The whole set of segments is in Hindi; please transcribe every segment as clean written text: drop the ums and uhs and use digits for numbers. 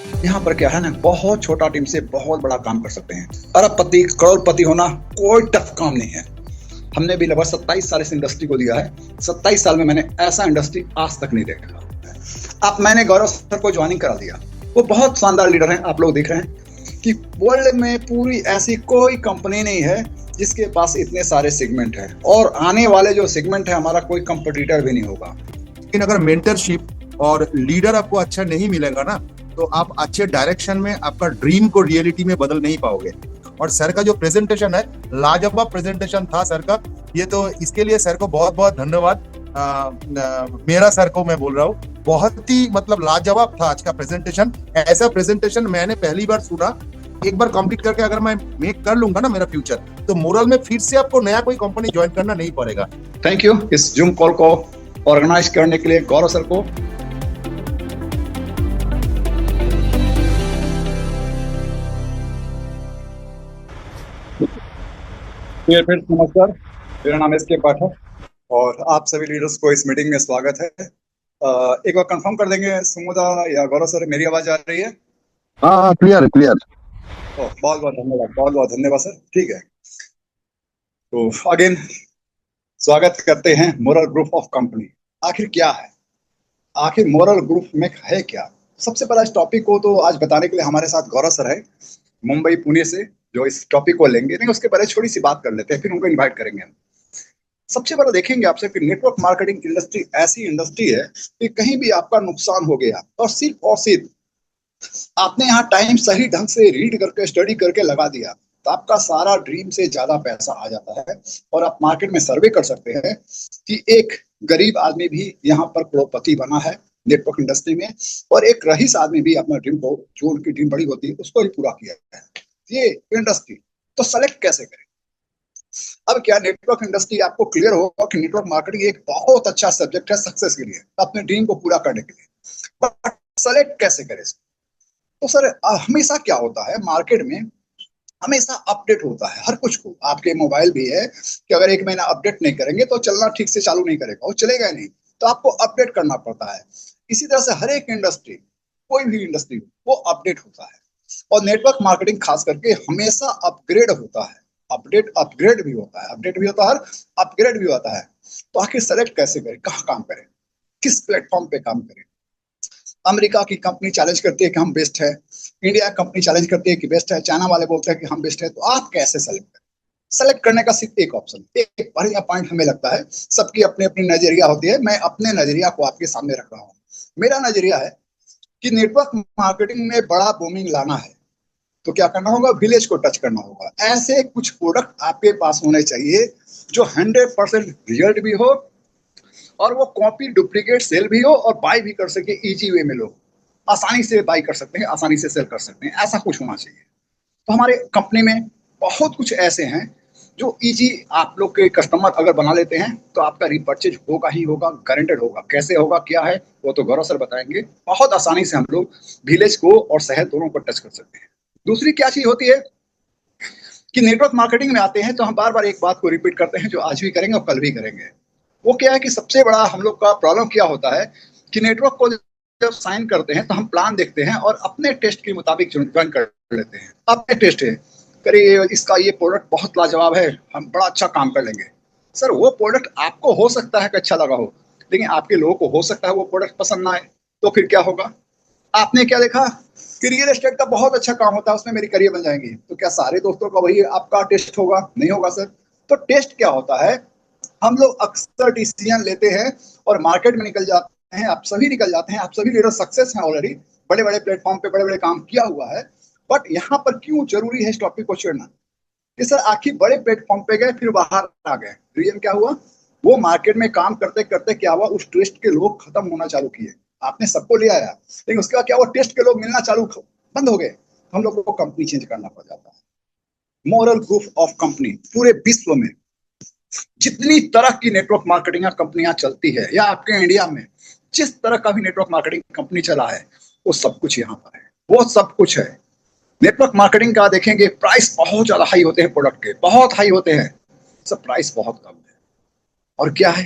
यहाँ पर क्या है ना, बहुत छोटा टीम से बहुत बड़ा काम कर सकते हैं। अरबपति करोड़पति होना कोई टफ काम नहीं है। हमने भी लगभग 27 साल इस इंडस्ट्री को दिया है। 27 साल में मैंने ऐसा इंडस्ट्री आज तक नहीं देखा। अब मैंने गौरव सर को ज्वाइनिंग करा दिया। वो बहुत शानदार लीडर हैं। आप लोग देख रहे हैं कि वर्ल्ड में पूरी ऐसी कोई कंपनी नहीं है जिसके पास इतने सारे सेगमेंट है, और आने वाले जो सेगमेंट है हमारा कोई कंपटीटर भी नहीं होगा। लेकिन अगर मेंटरशिप और लीडर आपको अच्छा नहीं मिलेगा ना, तो आप अच्छे डायरेक्शन में आपका ड्रीम को रियलिटी में बदल नहीं पाओगे। और सर का जो प्रेजेंटेशन है, लाजवाब प्रेजेंटेशन था सर का। ये तो इसके लिए सर को बहुत बहुत धन्यवाद। मेरा सर को मैं बोल रहा हूँ, बहुत ही मतलब लाजवाब था आज का प्रेजेंटेशन। ऐसा प्रेजेंटेशन मैंने पहली बार सुना। एक बार कंप्लीट करके अगर मैं मेक कर लूंगा ना मेरा फ्यूचर, तो मोरल में फिर से आपको नया कोई कंपनी ज्वाइन करना नहीं पड़ेगा। थैंक यू इस जूम कॉल को ऑर्गेनाइज करने के लिए गौरव सर को। फिर नमस्कार, मेरा नाम एस के पाठक और आप सभी लीडर्स को इस मीटिंग में स्वागत है। एक बार कंफर्म कर देंगे सुमोदा या गौरव सर, मेरी आवाज आ रही है? हाँ, क्लियर क्लियर। बहुत बहुत धन्यवाद, बहुत बहुत धन्यवाद सर। ठीक है, तो अगेन स्वागत करते हैं मोरल ग्रुप ऑफ कंपनी। आखिर क्या है, आखिर मोरल ग्रुप में है क्या? सबसे पहला इस टॉपिक को तो आज बताने के लिए हमारे साथ गौरव सर है मुंबई पुणे से, जो इस टॉपिक को लेंगे। नहीं, उसके पहले छोटी सी बात कर लेते हैं, फिर उनको इनवाइट करेंगे हम। सबसे पहले देखेंगे आपसे कि नेटवर्क मार्केटिंग इंडस्ट्री ऐसी इंडस्ट्री है कि कहीं भी आपका नुकसान हो गया और सिर्फ आपने यहाँ टाइम सही ढंग से रीड करके स्टडी करके लगा दिया, तो आपका सारा ड्रीम से ज्यादा पैसा आ जाता है। और आप मार्केट में सर्वे कर सकते हैं कि एक गरीब आदमी भी यहाँ पर करोड़पति बना है नेटवर्क इंडस्ट्री में, और एक रईस आदमी भी अपना ड्रीम को, जो उनकी ड्रीम बड़ी होती है, उसको भी पूरा किया है ये इंडस्ट्री। तो सेलेक्ट कैसे करें? अब क्या, नेटवर्क इंडस्ट्री आपको क्लियर होगा कि नेटवर्क मार्केटिंग एक बहुत अच्छा सब्जेक्ट है सक्सेस के लिए, अपने ड्रीम को पूरा करने के लिए। बट सेलेक्ट कैसे करें? तो सर हमेशा क्या होता है मार्केट में, हमेशा अपडेट होता है हर कुछ को। आपके मोबाइल भी है कि अगर एक महीना अपडेट नहीं करेंगे तो चलना ठीक से चालू नहीं करेगा, वो चलेगा नहीं, तो आपको अपडेट करना पड़ता है। इसी तरह से हर एक इंडस्ट्री, कोई भी इंडस्ट्री वो अपडेट होता है, और नेटवर्क मार्केटिंग खास करके हमेशा अपग्रेड होता है। अपग्रेड भी होता है, अपडेट भी होता है, अपग्रेड भी होता है। तो आखिर सेलेक्ट कैसे करें, कहाँ काम करें, किस प्लेटफॉर्म पे काम करें? अमेरिका की कंपनी चैलेंज करती है कि हम बेस्ट है, इंडिया कंपनी चैलेंज करती है कि बेस्ट है, चाइना वाले बोलते हैं कि हम बेस्ट है। तो आप कैसे सेलेक्ट करें? सेलेक्ट करने का सिर्फ एक ऑप्शन, एक बढ़िया पॉइंट हमें लगता है, सबकी अपनी अपनी नजरिया होती है, मैं अपने नजरिया को आपके सामने रख रहा हूँ। मेरा नजरिया है कि नेटवर्क मार्केटिंग में बड़ा बूमिंग लाना है तो क्या करना होगा, विलेज को टच करना होगा। ऐसे कुछ प्रोडक्ट आपके पास होने चाहिए जो 100% रिजल्ट भी हो, और वो कॉपी डुप्लीकेट सेल भी हो, और बाय भी कर सके इजी वे में। लोग आसानी से बाय कर सकते हैं, आसानी से सेल कर सकते हैं, ऐसा कुछ होना चाहिए। तो हमारे कंपनी में बहुत कुछ ऐसे हैं जो इजी आप लोग के कस्टमर अगर बना लेते हैं तो आपका रीपरचेज होगा ही होगा, गारंटेड होगा। कैसे होगा, क्या है, वो तो गौरव सर बताएंगे। बहुत आसानी से हम लोग विलेज को और शहर दोनों को टच कर सकते हैं। दूसरी क्या चीज होती है कि नेटवर्क मार्केटिंग में आते हैं तो हम बार बार एक बात को रिपीट करते हैं, जो आज भी करेंगे और कल भी करेंगे। वो क्या है कि सबसे बड़ा हम लोग का प्रॉब्लम क्या होता है कि नेटवर्क को जब साइन करते हैं तो हम प्लान देखते हैं और अपने टेस्ट के मुताबिक ज्वाइन कर लेते हैं। अपने टेस्ट है, करिए इसका ये प्रोडक्ट बहुत लाजवाब है, हम बड़ा अच्छा काम कर लेंगे। सर वो प्रोडक्ट आपको हो सकता है कि अच्छा लगा हो, लेकिन आपके लोगों को हो सकता है वो प्रोडक्ट पसंद ना आए, तो फिर क्या होगा? आपने क्या देखा कि रियल एस्टेट का बहुत अच्छा काम होता है, उसमें मेरी करियर बन जाएंगी, तो क्या सारे दोस्तों का वही आपका टेस्ट होगा? नहीं होगा सर। तो टेस्ट क्या होता है, हम लोग अक्सर डिसीजन लेते हैं और मार्केट में निकल जाते हैं। आप सभी निकल जाते हैं, आप सभी लीडर सक्सेस हैं ऑलरेडी, बड़े बड़े प्लेटफॉर्म पे बड़े बड़े काम किया हुआ है। बट यहाँ पर क्यों जरूरी है इस टॉपिक को छेड़ना कि सर आखिर बड़े प्लेटफॉर्म पे गए फिर बाहर आ गए, रीजन क्या हुआ? वो मार्केट में काम करते करते क्या हुआ, उस टेस्ट के लोग खत्म होना चालू किए। आपने सबको ले आया, लेकिन उसके बाद क्या हुआ, टेस्ट के लोग मिलना चालू बंद हो गए, हम लोगों को कंपनी चेंज करना पड़ जाता है। मोरल ग्रुप ऑफ कंपनी, पूरे विश्व में जितनी तरह की नेटवर्क मार्केटिंग कंपनियां चलती है, या आपके इंडिया में जिस तरह का भी नेटवर्क मार्केटिंग कंपनी चला है, वो सब कुछ यहाँ पर है, वो सब कुछ है। नेटवर्क मार्केटिंग का देखेंगे प्राइस बहुत ज्यादा हाई होते हैं, प्रोडक्ट के बहुत हाई होते हैं, सब प्राइस बहुत कम है। और क्या है,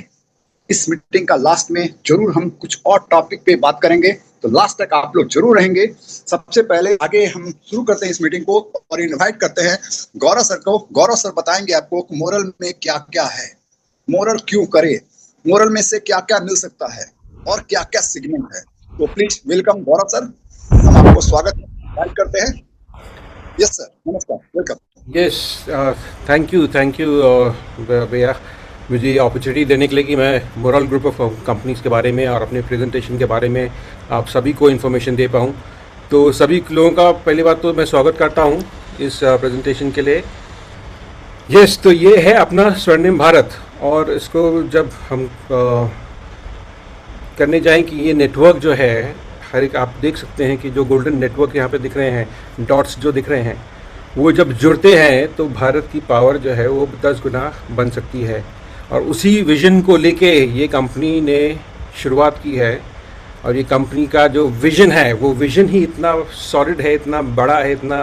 इस मीटिंग का लास्ट में जरूर हम कुछ और टॉपिक पे बात करेंगे, तो लास्ट तक आप लोग जरूर रहेंगे। सबसे पहले आगे हम शुरू करते हैं इस मीटिंग को और इनवाइट करते हैं गौरव सर को। गौरव सर बताएंगे आपको मोरल में क्या क्या है, मोरल क्यों करे, मोरल में से क्या क्या मिल सकता है और क्या क्या सेगमेंट है। तो प्लीज वेलकम गौरव सर, हम आपको स्वागत करते हैं। यस सर, नमस्कार, वेलकम। यस, थैंक यू भैया, मुझे ये अपॉर्चुनिटी देने के लिए कि मैं मोरल ग्रुप ऑफ कंपनीज़ के बारे में और अपने प्रेजेंटेशन के बारे में आप सभी को इन्फॉर्मेशन दे पाऊँ। तो सभी लोगों का पहली बात तो मैं स्वागत करता हूँ इस प्रेजेंटेशन के लिए। यस, तो ये है अपना स्वर्णिम भारत, और इसको जब हम करने जाएं कि ये नेटवर्क जो है हर एक, आप देख सकते हैं कि जो गोल्डन नेटवर्क यहाँ पे दिख रहे हैं, डॉट्स जो दिख रहे हैं, वो जब जुड़ते हैं तो भारत की पावर जो है वो 10 गुना बन सकती है। और उसी विज़न को लेके ये कंपनी ने शुरुआत की है। और ये कंपनी का जो विज़न है वो विज़न ही इतना सॉलिड है, इतना बड़ा है, इतना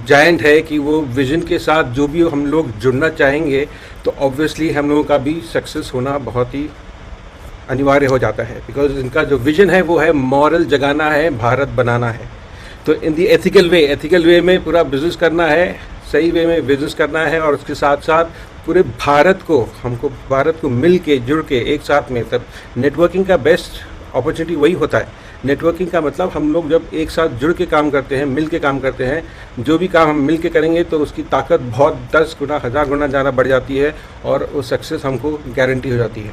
जायंट है कि वो विज़न के साथ जो भी हम लोग जुड़ना चाहेंगे तो ऑब्वियसली हम लोगों का भी सक्सेस होना बहुत ही अनिवार्य हो जाता है। बिकॉज इनका जो विज़न है वो है मॉरल जगाना है, भारत बनाना है। तो इन दी एथिकल वे में पूरा बिज़नेस करना है, सही वे में बिज़नेस करना है, और उसके साथ साथ पूरे भारत को मिल के जुड़ के एक साथ में, तब नेटवर्किंग का बेस्ट अपॉर्चुनिटी वही होता है। नेटवर्किंग का मतलब हम लोग जब एक साथ जुड़ के काम करते हैं, मिल के काम करते हैं, जो भी काम हम मिल के करेंगे तो उसकी ताकत बहुत 10 गुना 1000 गुना ज़्यादा बढ़ जाती है और वो सक्सेस हमको गारंटी हो जाती है।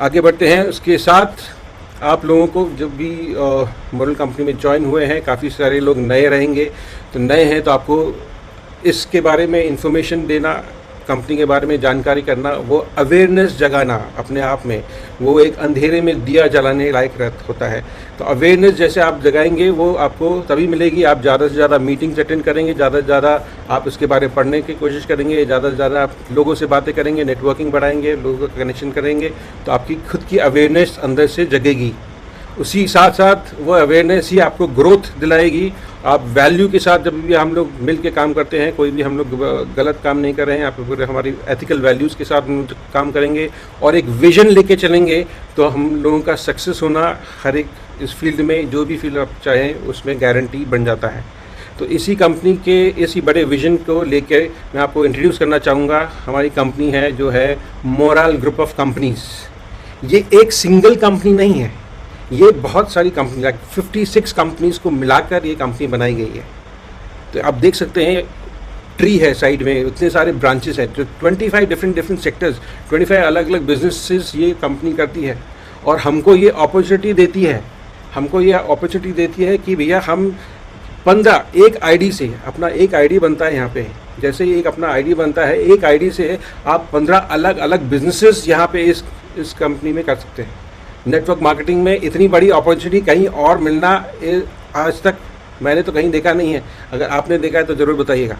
आगे बढ़ते हैं। उसके साथ आप लोगों को जब भी मोरल कंपनी में ज्वाइन हुए हैं, काफ़ी सारे लोग नए रहेंगे, तो नए हैं तो आपको इसके बारे में इंफॉर्मेशन देना, कंपनी के बारे में जानकारी करना, वो अवेयरनेस जगाना अपने आप में, वो एक अंधेरे में दिया जलाने लायक होता है। तो अवेयरनेस जैसे आप जगाएंगे वो आपको तभी मिलेगी, आप ज़्यादा से ज़्यादा मीटिंग्स अटेंड करेंगे, ज़्यादा से ज़्यादा आप इसके बारे में पढ़ने की कोशिश करेंगे, ज़्यादा से ज़्यादा आप लोगों से बातें करेंगे, नेटवर्किंग बढ़ाएंगे, लोगों का कनेक्शन करेंगे, तो आपकी खुद की अवेयरनेस अंदर से जगेगी। उसी साथ साथ वो अवेयरनेस ही आपको ग्रोथ दिलाएगी। आप वैल्यू के साथ जब भी हम लोग मिल के काम करते हैं, कोई भी हम लोग गलत काम नहीं कर रहे हैं, आप पूरे हमारी एथिकल वैल्यूज़ के साथ काम करेंगे और एक विज़न लेके चलेंगे, तो हम लोगों का सक्सेस होना हर एक इस फील्ड में, जो भी फील्ड आप चाहें उसमें गारंटी बन जाता है। तो इसी कंपनी के इसी बड़े विज़न को लेके मैं आपको इंट्रोड्यूस करना चाहूँगा। हमारी कंपनी है जो है मोरल ग्रुप ऑफ कंपनीज़। ये एक सिंगल कंपनी नहीं है, ये बहुत सारी कंपनी, लाइक 56 कंपनीज़ को मिलाकर ये कंपनी बनाई गई है। तो आप देख सकते हैं ट्री है साइड में, इतने सारे ब्रांचेस हैं, जो 25 डिफरेंट सेक्टर्स, 25 अलग अलग बिजनेसेस ये कंपनी करती है। और हमको ये अपॉर्चुनिटी देती है कि भैया हम 15 एक आईडी से, अपना एक आईडी बनता है यहाँ पे, जैसे ही एक अपना आईडी बनता है, एक आईडी से आप 15 अलग अलग बिजनेसेस यहाँ पे इस कंपनी में कर सकते हैं। नेटवर्क मार्केटिंग में इतनी बड़ी अपॉर्चुनिटी कहीं और मिलना आज तक मैंने तो कहीं देखा नहीं है। अगर आपने देखा है तो ज़रूर बताइएगा।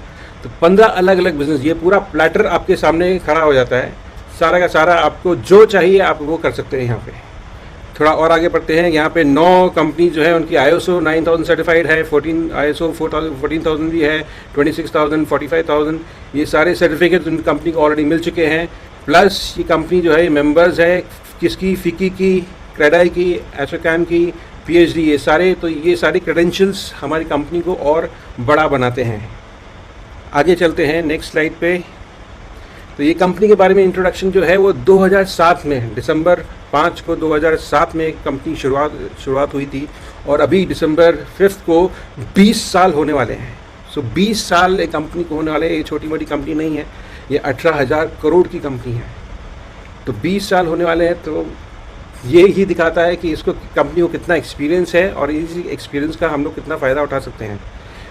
तो 15 अलग अलग बिजनेस, ये पूरा प्लेटर आपके सामने खड़ा हो जाता है, सारा का सारा आपको जो चाहिए आप वो कर सकते हैं यहाँ पे। थोड़ा और आगे बढ़ते हैं। यहाँ पे 9 कंपनी जो है उनकी ISO 9000 सर्टिफाइड है, 14 ISO 14,000 भी है, 26,000, 45,000, ये सारे सर्टिफिकेट उन कंपनी को ऑलरेडी मिल चुके हैं। प्लस ये कंपनी जो है मेंबर्स है किसकी, फिकी की, क्रेडाई की, एसोकैम की, PhD, ये सारे क्रेडेंशियल्स हमारी कंपनी को और बड़ा बनाते हैं। आगे चलते हैं नेक्स्ट स्लाइड पे। तो ये कंपनी के बारे में इंट्रोडक्शन जो है वो 2007 में, दिसंबर 5 को 2007 में कंपनी शुरुआत हुई थी, और अभी दिसंबर 5 को 20 साल होने वाले हैं। सो 20 साल एक कंपनी को होने वाले हैं। ये छोटी मोटी कंपनी नहीं है, ये 18,000 करोड़ की कंपनी है। तो 20 साल होने वाले हैं, तो ये ही दिखाता है कि इसको कंपनी को कितना एक्सपीरियंस है और इसी एक्सपीरियंस का हम लोग कितना फ़ायदा उठा सकते हैं।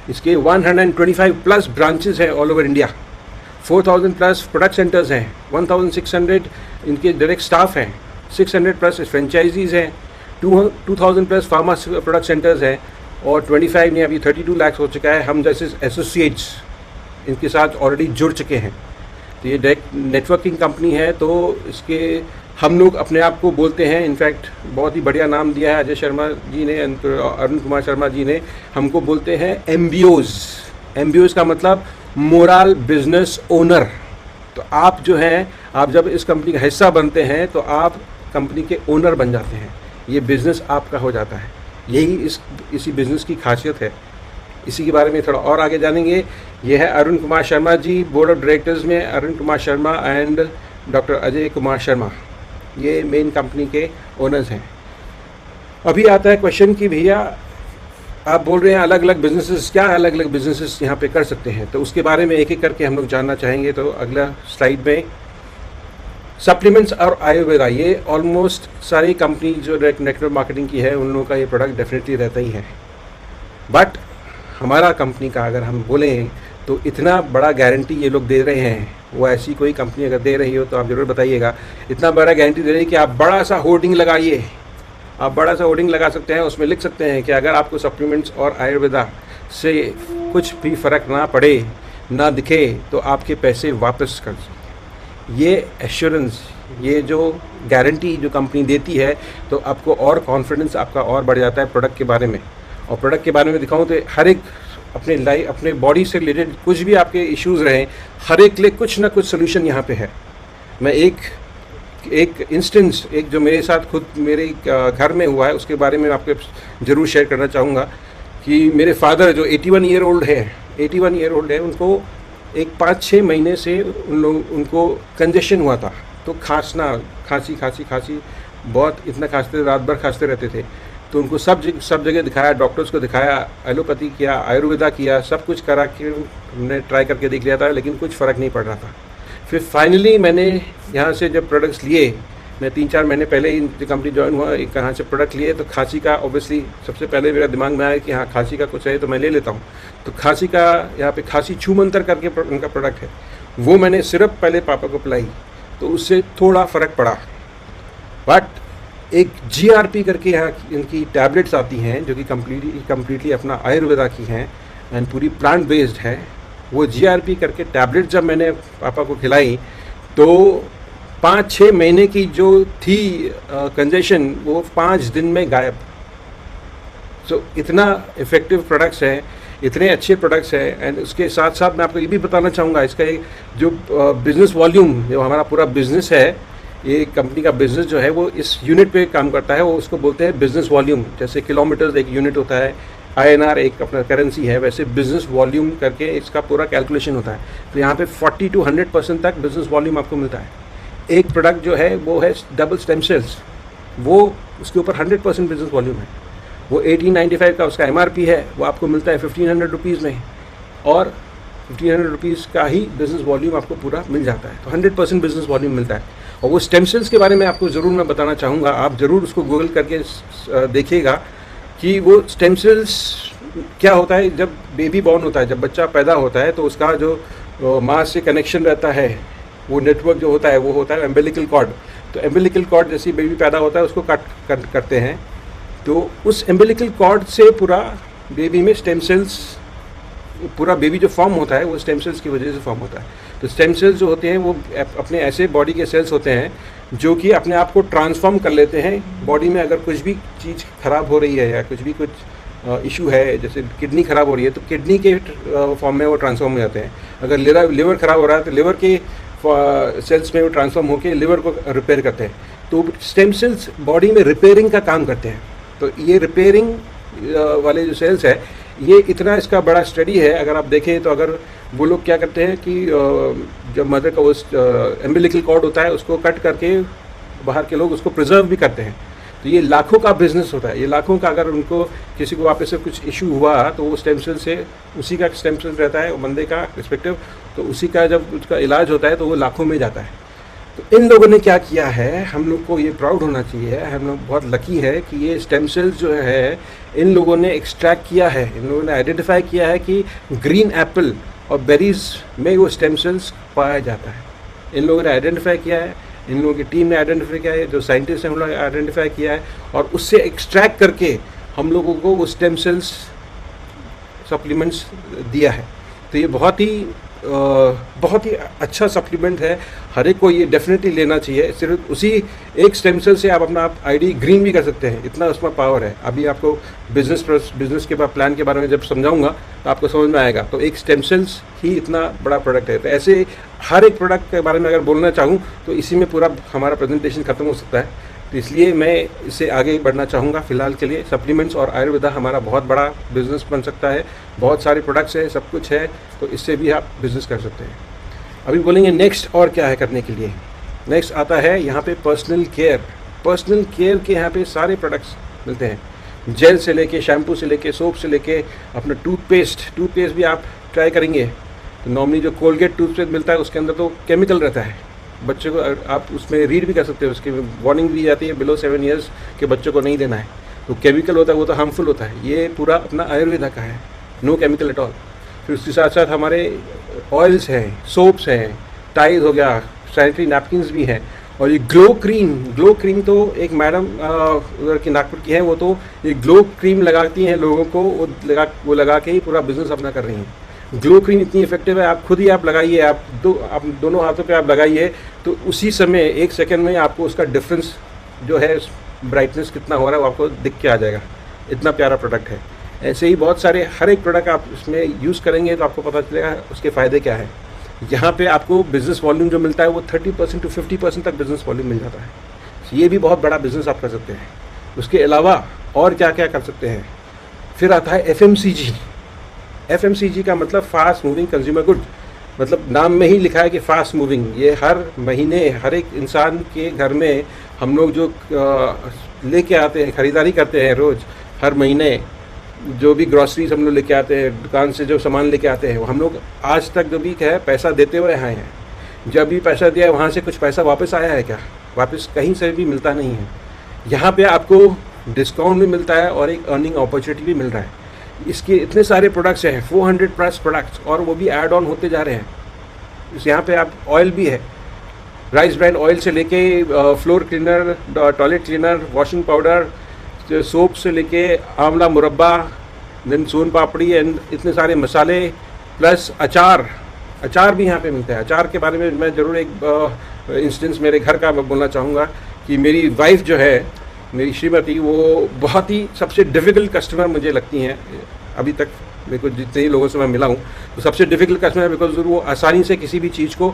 इसके 125 प्लस ब्रांचेस हैं all over India, 4000 plus product centres हैं, 1600 इनके डायरेक्ट स्टाफ हैं, 600 प्लस फ्रेंचाइजीज़ हैं, 2000 प्लस फार्मा प्रोडक्ट सेंटर्स हैं, और 25 नहीं अभी 32 लाख हो चुका है हम जैसे एसोसिएट्स इनके साथ ऑलरेडी जुड़ चुके हैं। तो ये डायरेक्ट नेटवर्किंग कंपनी है। तो इसके हम लोग अपने आप को बोलते हैं, इनफैक्ट बहुत ही बढ़िया नाम दिया है अजय शर्मा जी ने, अरुण कुमार शर्मा जी ने, हमको बोलते हैं MBOs। MBOs का मतलब मोरल बिजनेस ओनर। तो आप जो हैं, आप जब इस कंपनी का हिस्सा बनते हैं तो आप कंपनी के ओनर बन जाते हैं, ये बिज़नेस आपका हो जाता है। यही इसी बिज़नेस की खासियत है। इसी के बारे में थोड़ा और आगे जानेंगे। ये है Arun Kumar Sharma ji, board of directors में अरुण कुमार शर्मा एंड डॉक्टर अजय कुमार शर्मा, ये मेन कंपनी के ओनर्स हैं। अभी आता है क्वेश्चन कि भैया आप बोल रहे हैं अलग अलग बिजनेसेस, क्या अलग अलग बिजनेसेस यहाँ पे कर सकते हैं, तो उसके बारे में एक एक करके हम लोग जानना चाहेंगे। तो अगला स्लाइड में सप्लीमेंट्स और आयुर्वेदा, ये ऑलमोस्ट सारी कंपनी जो नेटवर्क मार्केटिंग की है उन लोगों का ये प्रोडक्ट डेफिनेटली रहता ही है। बट हमारा कंपनी का अगर हम बोलें तो इतना बड़ा गारंटी ये लोग दे रहे हैं, वो ऐसी कोई कंपनी अगर दे रही हो तो आप ज़रूर बताइएगा। इतना बड़ा गारंटी दे रही है कि आप बड़ा सा होर्डिंग लगाइए, आप बड़ा सा होर्डिंग लगा सकते हैं, उसमें लिख सकते हैं कि अगर आपको सप्लीमेंट्स और आयुर्वेदा से कुछ भी फ़र्क ना पड़े, ना दिखे, तो आपके पैसे वापस कर दीजिए। ये एश्योरेंस, ये जो गारंटी जो कंपनी देती है, तो आपको और कॉन्फिडेंस आपका और बढ़ जाता है प्रोडक्ट के बारे में। और प्रोडक्ट के बारे में दिखाऊं तो हर एक अपने लाइफ, अपने बॉडी से रिलेटेड कुछ भी आपके इश्यूज़ रहें, हर एक के लिए कुछ ना कुछ सोल्यूशन यहाँ पे है। मैं एक इंस्टेंस, एक जो मेरे साथ खुद मेरे घर में हुआ है उसके बारे में आपके ज़रूर शेयर करना चाहूँगा कि मेरे फादर जो 81 ईयर ओल्ड है, उनको एक 5-6 महीने से उनको कंजेशन हुआ था। तो खांसी बहुत, इतना खांसते थे, रात भर खांसते रहते थे। तो उनको सब जगह दिखाया, डॉक्टर्स को दिखाया, एलोपैथी किया, आयुर्वेदा किया, सब कुछ करा के हमने ट्राई करके देख लिया था, लेकिन कुछ फ़र्क नहीं पड़ रहा था। फिर फाइनली मैंने यहाँ से जब प्रोडक्ट्स लिए, मैं 3-4 महीने पहले ही कंपनी ज्वाइन हुआ, एक यहाँ से प्रोडक्ट लिए, तो खांसी का ऑब्वियसली सबसे पहले मेरा दिमाग में आया कि हाँ खांसी का कुछ है तो मैं ले लेता हूँ। तो खांसी का यहाँ पे खांसी छूमंतर करके उनका प्रोडक्ट है, वो मैंने सिर्फ पहले पापा को पिलाई, तो उससे थोड़ा फ़र्क पड़ा। बट एक GRP करके यहाँ इनकी टैबलेट्स आती हैं जो कि कम्प्लीटली अपना आयुर्वेदा की हैं एंड पूरी प्लांट बेस्ड है। वो GRP करके टैबलेट जब मैंने पापा को खिलाई तो 5-6 महीने की जो थी कंजेशन, वो 5 दिन में गायब। सो इतना इफ़ेक्टिव प्रोडक्ट्स हैं, इतने अच्छे प्रोडक्ट्स हैं। एंड उसके साथ साथ मैं आपको ये भी बताना चाहूँगा, इसका एक जो बिज़नेस वॉल्यूम, जो हमारा पूरा बिज़नेस है, ये कंपनी का बिज़नेस जो है वो इस यूनिट पे काम करता है, वो उसको बोलते हैं बिज़नेस वॉल्यूम। जैसे किलोमीटर्स एक यूनिट होता है, INR एक अपना करेंसी है, वैसे बिज़नेस वॉल्यूम करके इसका पूरा कैलकुलेशन होता है। तो यहाँ पे 40 to 100% तक बिज़नेस वॉल्यूम आपको मिलता है। एक प्रोडक्ट जो है वो है डबल स्टेम सेल्स, वो उसके ऊपर 100% बिज़नेस वॉल्यूम है। वो 1895 का उसका MRP है, वो आपको मिलता है 1500 रुपीज़ में, और 1500 रुपीज़ का ही बिज़नेस वॉल्यूम आपको पूरा मिल जाता है। तो 100% बिज़नेस वॉल्यूम मिलता है। और वो स्टेम सेल्स के बारे में आपको ज़रूर मैं बताना चाहूँगा, आप ज़रूर उसको गूगल करके देखिएगा कि वो स्टेम सेल्स क्या होता है। जब बेबी बॉर्न होता है, जब बच्चा पैदा होता है, तो उसका जो माँ से कनेक्शन रहता है, वो नेटवर्क जो होता है वो होता है एम्बिलिकल कॉर्ड। तो एम्बिलिकल कॉर्ड जैसे बेबी पैदा होता है उसको कट करते हैं, तो उस एम्बिलिकल कॉर्ड से पूरा बेबी में स्टेम सेल्स, पूरा बेबी जो फॉर्म होता है वो स्टेम सेल्स की वजह से फॉर्म होता है। तो स्टेम सेल्स जो होते हैं वो अपने ऐसे बॉडी के सेल्स होते हैं जो कि अपने आप को ट्रांसफॉर्म कर लेते हैं बॉडी में। अगर कुछ भी चीज़ ख़राब हो रही है या कुछ इशू है, जैसे किडनी ख़राब हो रही है, तो किडनी के फॉर्म में वो ट्रांसफॉर्म हो जाते हैं। अगर लिवर ख़राब हो रहा है तो लिवर के सेल्स में वो ट्रांसफॉर्म होकर लिवर को रिपेयर करते हैं। तो स्टेम सेल्स बॉडी में रिपेयरिंग का काम करते हैं। तो ये रिपेयरिंग वाले जो सेल्स है, ये इतना इसका बड़ा स्टडी है। अगर आप देखें तो अगर वो लोग क्या करते हैं कि जब मदर का वो एम्बिलिकल कॉर्ड होता है उसको कट करके बाहर के लोग उसको प्रिजर्व भी करते हैं। तो ये लाखों का बिजनेस होता है, ये लाखों का। अगर उनको किसी को वापस से कुछ इशू हुआ तो वो स्टेम सेल से, उसी का स्टेम सेल रहता है वो बंदे का रिस्पेक्टिव, तो उसी का जब उसका इलाज होता है तो वो लाखों में जाता है। तो इन लोगों ने क्या किया है, हम लोग को ये प्राउड होना चाहिए, हम लोग बहुत लकी है कि ये स्टेम सेल्स जो है इन लोगों ने एक्सट्रैक्ट किया है, इन लोगों ने आइडेंटिफाई किया है कि ग्रीन एप्पल और बेरीज में वो स्टेम सेल्स पाया जाता है। इन लोगों ने आइडेंटिफाई किया है, इन लोगों की टीम ने आइडेंटिफाई किया है, जो साइंटिस्ट हैं उन्होंने आइडेंटिफाई किया है, और उससे एक्सट्रैक्ट करके हम लोगों को वो स्टेम सेल्स सप्लीमेंट्स दिया है। तो ये बहुत ही बहुत ही अच्छा सप्लीमेंट है, हर एक को ये डेफिनेटली लेना चाहिए। सिर्फ उसी एक स्टेम सेल से आप अपना आईडी ग्रीन भी कर सकते हैं, इतना उसमें पावर है। अभी आपको बिजनेस के प्लान के बारे में जब समझाऊंगा तो आपको समझ में आएगा। तो एक स्टेम सेल्स ही इतना बड़ा प्रोडक्ट है। तो ऐसे हर एक प्रोडक्ट के बारे में अगर बोलना चाहूँ तो इसी में पूरा हमारा प्रेजेंटेशन खत्म हो सकता है। तो इसलिए मैं इससे आगे बढ़ना चाहूँगा। फिलहाल के लिए सप्लीमेंट्स और आयुर्वेदा हमारा बहुत बड़ा बिजनेस बन सकता है, बहुत सारे प्रोडक्ट्स है, सब कुछ है, तो इससे भी आप बिज़नेस कर सकते हैं। अभी बोलेंगे नेक्स्ट और क्या है करने के लिए। नेक्स्ट आता है यहाँ पे पर्सनल केयर। पर्सनल केयर के यहाँ पे सारे प्रोडक्ट्स मिलते हैं, जेल से लेके, शैम्पू से लेके, सोप से लेके, अपना टूथपेस्ट भी आप ट्राई करेंगे तो नॉर्मली जो कोलगेट टूथपेस्ट मिलता है उसके अंदर तो केमिकल रहता है। बच्चों को आप उसमें रीड भी कर सकते हो, उसकी वार्निंग भी जाती है बिलो 7 ईयर्स के बच्चों को नहीं देना है। तो केमिकल होता है वो तो हार्मफुल होता है। ये पूरा अपना आयुर्वेदा का है, नो केमिकल एट ऑल। फिर उसके साथ साथ हमारे ऑयल्स हैं, सोप्स हैं, टाइड हो गया, सैनिटरी नैपकिन्स भी हैं। और ये ग्लो क्रीम तो एक मैडम उधर की नागपुर की हैं, वो तो ये ग्लो क्रीम लगाती हैं लोगों को, वो लगा के ही पूरा बिजनेस अपना कर रही हैं। ग्लो क्रीम इतनी इफेक्टिव है, आप खुद ही आप लगाइए, आप दोनों हाथों पे आप लगाइए तो उसी समय 1 सेकंड में आपको उसका डिफरेंस जो है ब्राइटनेस कितना हो रहा है वो आपको दिख के आ जाएगा। इतना प्यारा प्रोडक्ट है। ऐसे ही बहुत सारे हर एक प्रोडक्ट आप इसमें यूज़ करेंगे तो आपको पता चलेगा उसके फ़ायदे क्या है। यहाँ पे आपको बिज़नेस वॉल्यूम जो मिलता है वो 30% to 50% तक बिज़नेस वॉल्यूम मिल जाता है। ये भी बहुत बड़ा बिज़नेस आप कर सकते हैं। उसके अलावा और क्या क्या कर सकते हैं। फिर आता है FMCG का मतलब फास्ट मूविंग कंज्यूमर गुड। मतलब नाम में ही लिखा है कि फास्ट मूविंग। ये हर महीने हर एक इंसान के घर में हम लोग जो लेके आते हैं, ख़रीदारी करते हैं रोज़, हर महीने जो भी ग्रॉसरीज हम लोग लेके आते हैं, दुकान से जो सामान लेके आते हैं, वो हम लोग आज तक जो भी है पैसा देते हुए आए हैं। जब भी पैसा दिया है वहाँ से कुछ पैसा वापस आया है क्या? वापस कहीं से भी मिलता नहीं है। यहाँ पे आपको डिस्काउंट भी मिलता है और एक अर्निंग अपॉर्चुनिटी भी मिल रहा है। इसके इतने सारे प्रोडक्ट्स हैं, 400+ प्रोडक्ट्स, और वो भी ऐड ऑन होते जा रहे हैं। यहाँ पे आप ऑयल भी है, राइस ब्रांड ऑयल से लेके floor cleaner, toilet cleaner, washing powder, soap से लेके आंवला मुरब्बा, देन सोन पापड़ी एंड इतने सारे मसाले, प्लस अचार भी यहाँ पे मिलता है। अचार के बारे में मैं ज़रूर एक इंस्टेंस मेरे घर का मैं बोलना चाहूँगा कि मेरी वाइफ जो है, मेरी श्रीमती, वो बहुत ही सबसे डिफ़िकल्ट कस्टमर मुझे लगती हैं अभी तक। मेरे को जितने ही लोगों से मैं मिला हूँ तो सबसे डिफ़िकल्ट कस्टमर है, बिकॉज वो आसानी से किसी भी चीज़ को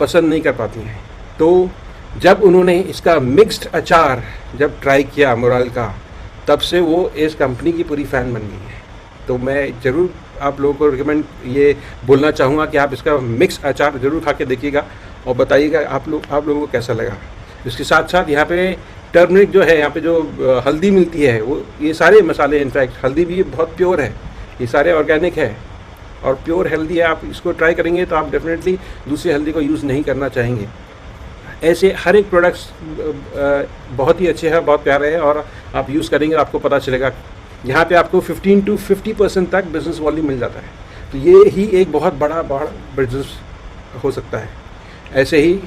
पसंद नहीं कर पाती हैं। तो जब उन्होंने इसका मिक्स्ड अचार जब ट्राई किया मोराल का, तब से वो इस कंपनी की पूरी फ़ैन बन गई है। तो मैं ज़रूर आप लोगों को रिकमेंड ये बोलना चाहूँगा कि आप इसका मिक्स अचार ज़रूर खा के देखिएगा और बताइएगा आप लोगों को कैसा लगा। इसके साथ साथ यहाँ पे टर्मरिक जो है, यहाँ पे जो हल्दी मिलती है, वो ये सारे मसाले, इनफैक्ट हल्दी भी बहुत प्योर है, ये सारे ऑर्गेनिक है और प्योर हेल्दी है। आप इसको ट्राई करेंगे तो आप डेफिनेटली दूसरी हल्दी को यूज़ नहीं करना चाहेंगे। ऐसे हर एक प्रोडक्ट्स बहुत ही अच्छे हैं, बहुत प्यारे हैं, और आप यूज़ करेंगे आपको पता चलेगा। यहाँ पे आपको 15 to 50% तक बिजनेस वॉल्यूम मिल जाता है। तो ये ही एक बहुत बड़ा बिजनेस हो सकता है। ऐसे ही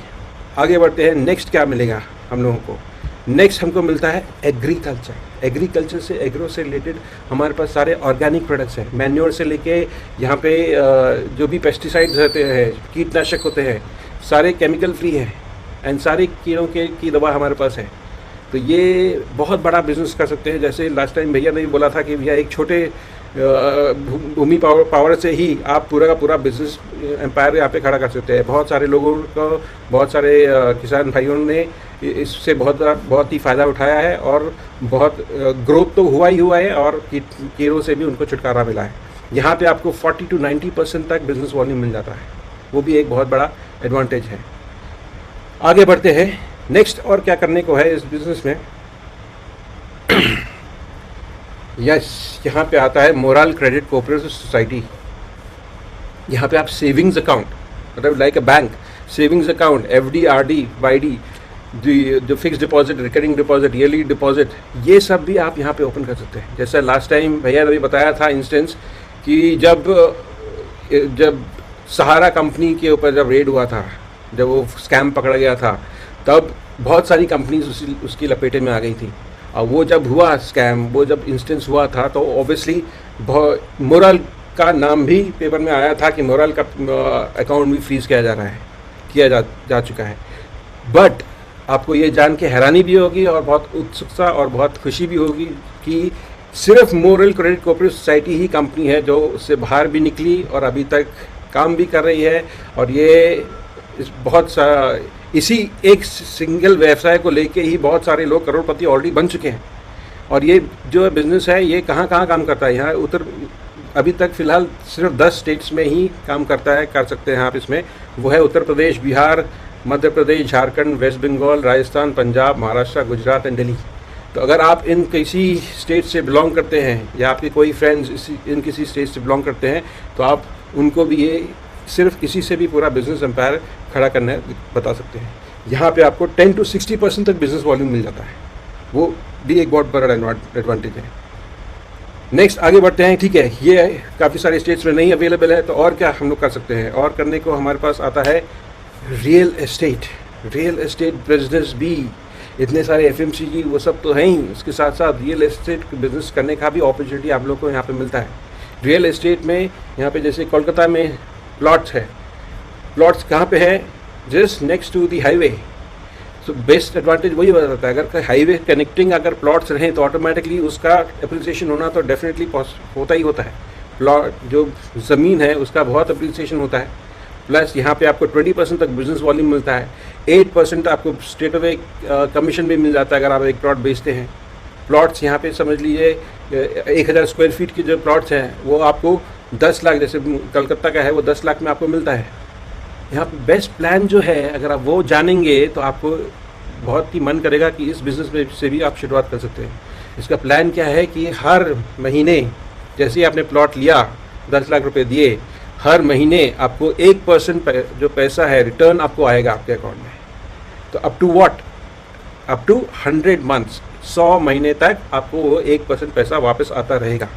आगे बढ़ते हैं। नेक्स्ट क्या मिलेगा हम लोगों को? नेक्स्ट हमको मिलता है एग्रीकल्चर से, एग्रो से रिलेटेड हमारे पास सारे ऑर्गेनिक प्रोडक्ट्स हैं। मैन्योर से लेके यहाँ पे जो भी पेस्टिसाइड्स रहते हैं, कीटनाशक होते हैं, सारे केमिकल फ्री हैं एंड सारे कीड़ों की दवा हमारे पास है। तो ये बहुत बड़ा बिजनेस कर सकते हैं। जैसे लास्ट टाइम भैया ने भी बोला था कि भैया एक छोटे भूमि पावर से ही आप पूरा का पूरा बिजनेस एम्पायर यहाँ पे खड़ा कर सकते हैं। बहुत सारे लोगों को, बहुत सारे किसान भाइयों ने इससे बहुत ही फ़ायदा उठाया है और बहुत ग्रोथ तो हुआ ही हुआ है और कीड़ों से भी उनको छुटकारा मिला है। यहाँ पे आपको 40 to 90% तक बिजनेस वॉल्यूम मिल जाता है, वो भी एक बहुत बड़ा एडवांटेज है। आगे बढ़ते हैं। नेक्स्ट और क्या करने को है इस बिज़नेस में? यहाँ पे आता है मोराल क्रेडिट कोऑपरेटिव सोसाइटी। यहाँ पे आप सेविंग्स अकाउंट, मतलब like a bank, savings account, FD, RD, YD, जो fix deposit, recurring deposit, yearly deposit, ये सब भी आप यहाँ पे ओपन कर सकते हैं। जैसे लास्ट टाइम भैया ने भी बताया था इंस्टेंस कि जब सहारा कंपनी के ऊपर जब रेड हुआ था, जब वो स्कैम पकड़ा गया था, तब बहुत सारी कंपनीज उसकी लपेटे में आ गई थी। और वो जब हुआ स्कैम, वो जब इंस्टेंस हुआ था, तो ऑब्वियसली मोरल का नाम भी पेपर में आया था कि मोरल का अकाउंट भी फ्रीज किया जा रहा है, किया जा चुका है। बट आपको ये जान के हैरानी भी होगी और बहुत उत्सुकता और बहुत खुशी भी होगी कि सिर्फ मोरल क्रेडिट कोऑपरेटिव सोसाइटी ही कंपनी है जो उससे बाहर भी निकली और अभी तक काम भी कर रही है। और ये इसी एक सिंगल व्यवसाय को लेके ही बहुत सारे लोग करोड़पति ऑलरेडी बन चुके हैं। और ये जो बिज़नेस है ये कहाँ कहाँ काम करता है, यहाँ अभी तक फ़िलहाल सिर्फ 10 स्टेट्स में ही काम करता है, कर सकते हैं आप इसमें। वो है उत्तर प्रदेश, बिहार, मध्य प्रदेश, झारखंड, वेस्ट बंगाल, राजस्थान, पंजाब, महाराष्ट्र, गुजरात एंड दिल्ली। तो अगर आप इन किसी स्टेट से बिलोंग करते हैं या आपके कोई फ्रेंड्स इन किसी स्टेट से बिलोंग करते हैं तो आप उनको भी ये सिर्फ इसी से भी पूरा बिजनेस एम्पायर खड़ा करना बता सकते हैं। यहाँ पे आपको 10 to 60% तक बिजनेस वॉल्यूम मिल जाता है, वो भी एक बहुत बड़ा एडवांटेज है। नेक्स्ट आगे बढ़ते हैं। ठीक है, ये काफ़ी सारे स्टेट्स में नहीं अवेलेबल है, तो और क्या हम लोग कर सकते हैं? और करने को हमारे पास आता है रियल एस्टेट बिजनेस भी। इतने सारे FMCG वो सब तो हैं ही, उसके साथ साथ रियल एस्टेट बिजनेस करने का भी अपॉर्चुनिटी आप लोग को यहाँ पे मिलता है। रियल एस्टेट में यहाँ पे जैसे कोलकाता में प्लॉट्स है, प्लॉट्स कहाँ पे है? Just next to the highway. So best advantage वही बताता है, अगर हाईवे कनेक्टिंग अगर प्लॉट्स रहें तो ऑटोमेटिकली उसका अप्रिसिएशन होना तो डेफिनेटली होता ही होता है। प्लॉट जो ज़मीन है उसका बहुत अप्रिसिएशन होता है। प्लस यहाँ पे आपको 20% तक बिजनेस वॉल्यूम मिलता है, 8% आपको स्टेट ऑफ कमीशन भी मिल जाता है अगर आप एक प्लॉट बेचते हैं। प्लॉट्स यहाँ पे समझ लीजिए 1000 स्क्वायर फीट के जो प्लॉट्स हैं वो आपको 10 लाख, जैसे कलकत्ता का है वो 10 लाख में आपको मिलता है। यहाँ पे बेस्ट प्लान जो है अगर आप वो जानेंगे तो आपको बहुत ही मन करेगा कि इस बिज़नेस में से भी आप शुरुआत कर सकते हैं। इसका प्लान क्या है कि हर महीने जैसे ही आपने प्लॉट लिया 10 लाख रुपए दिए, हर महीने आपको 1% जो पैसा है रिटर्न आपको आएगा आपके अकाउंट में। तो अप टू 100 मंथ्स, 100 महीने तक आपको वो 1% पैसा वापस आता रहेगा।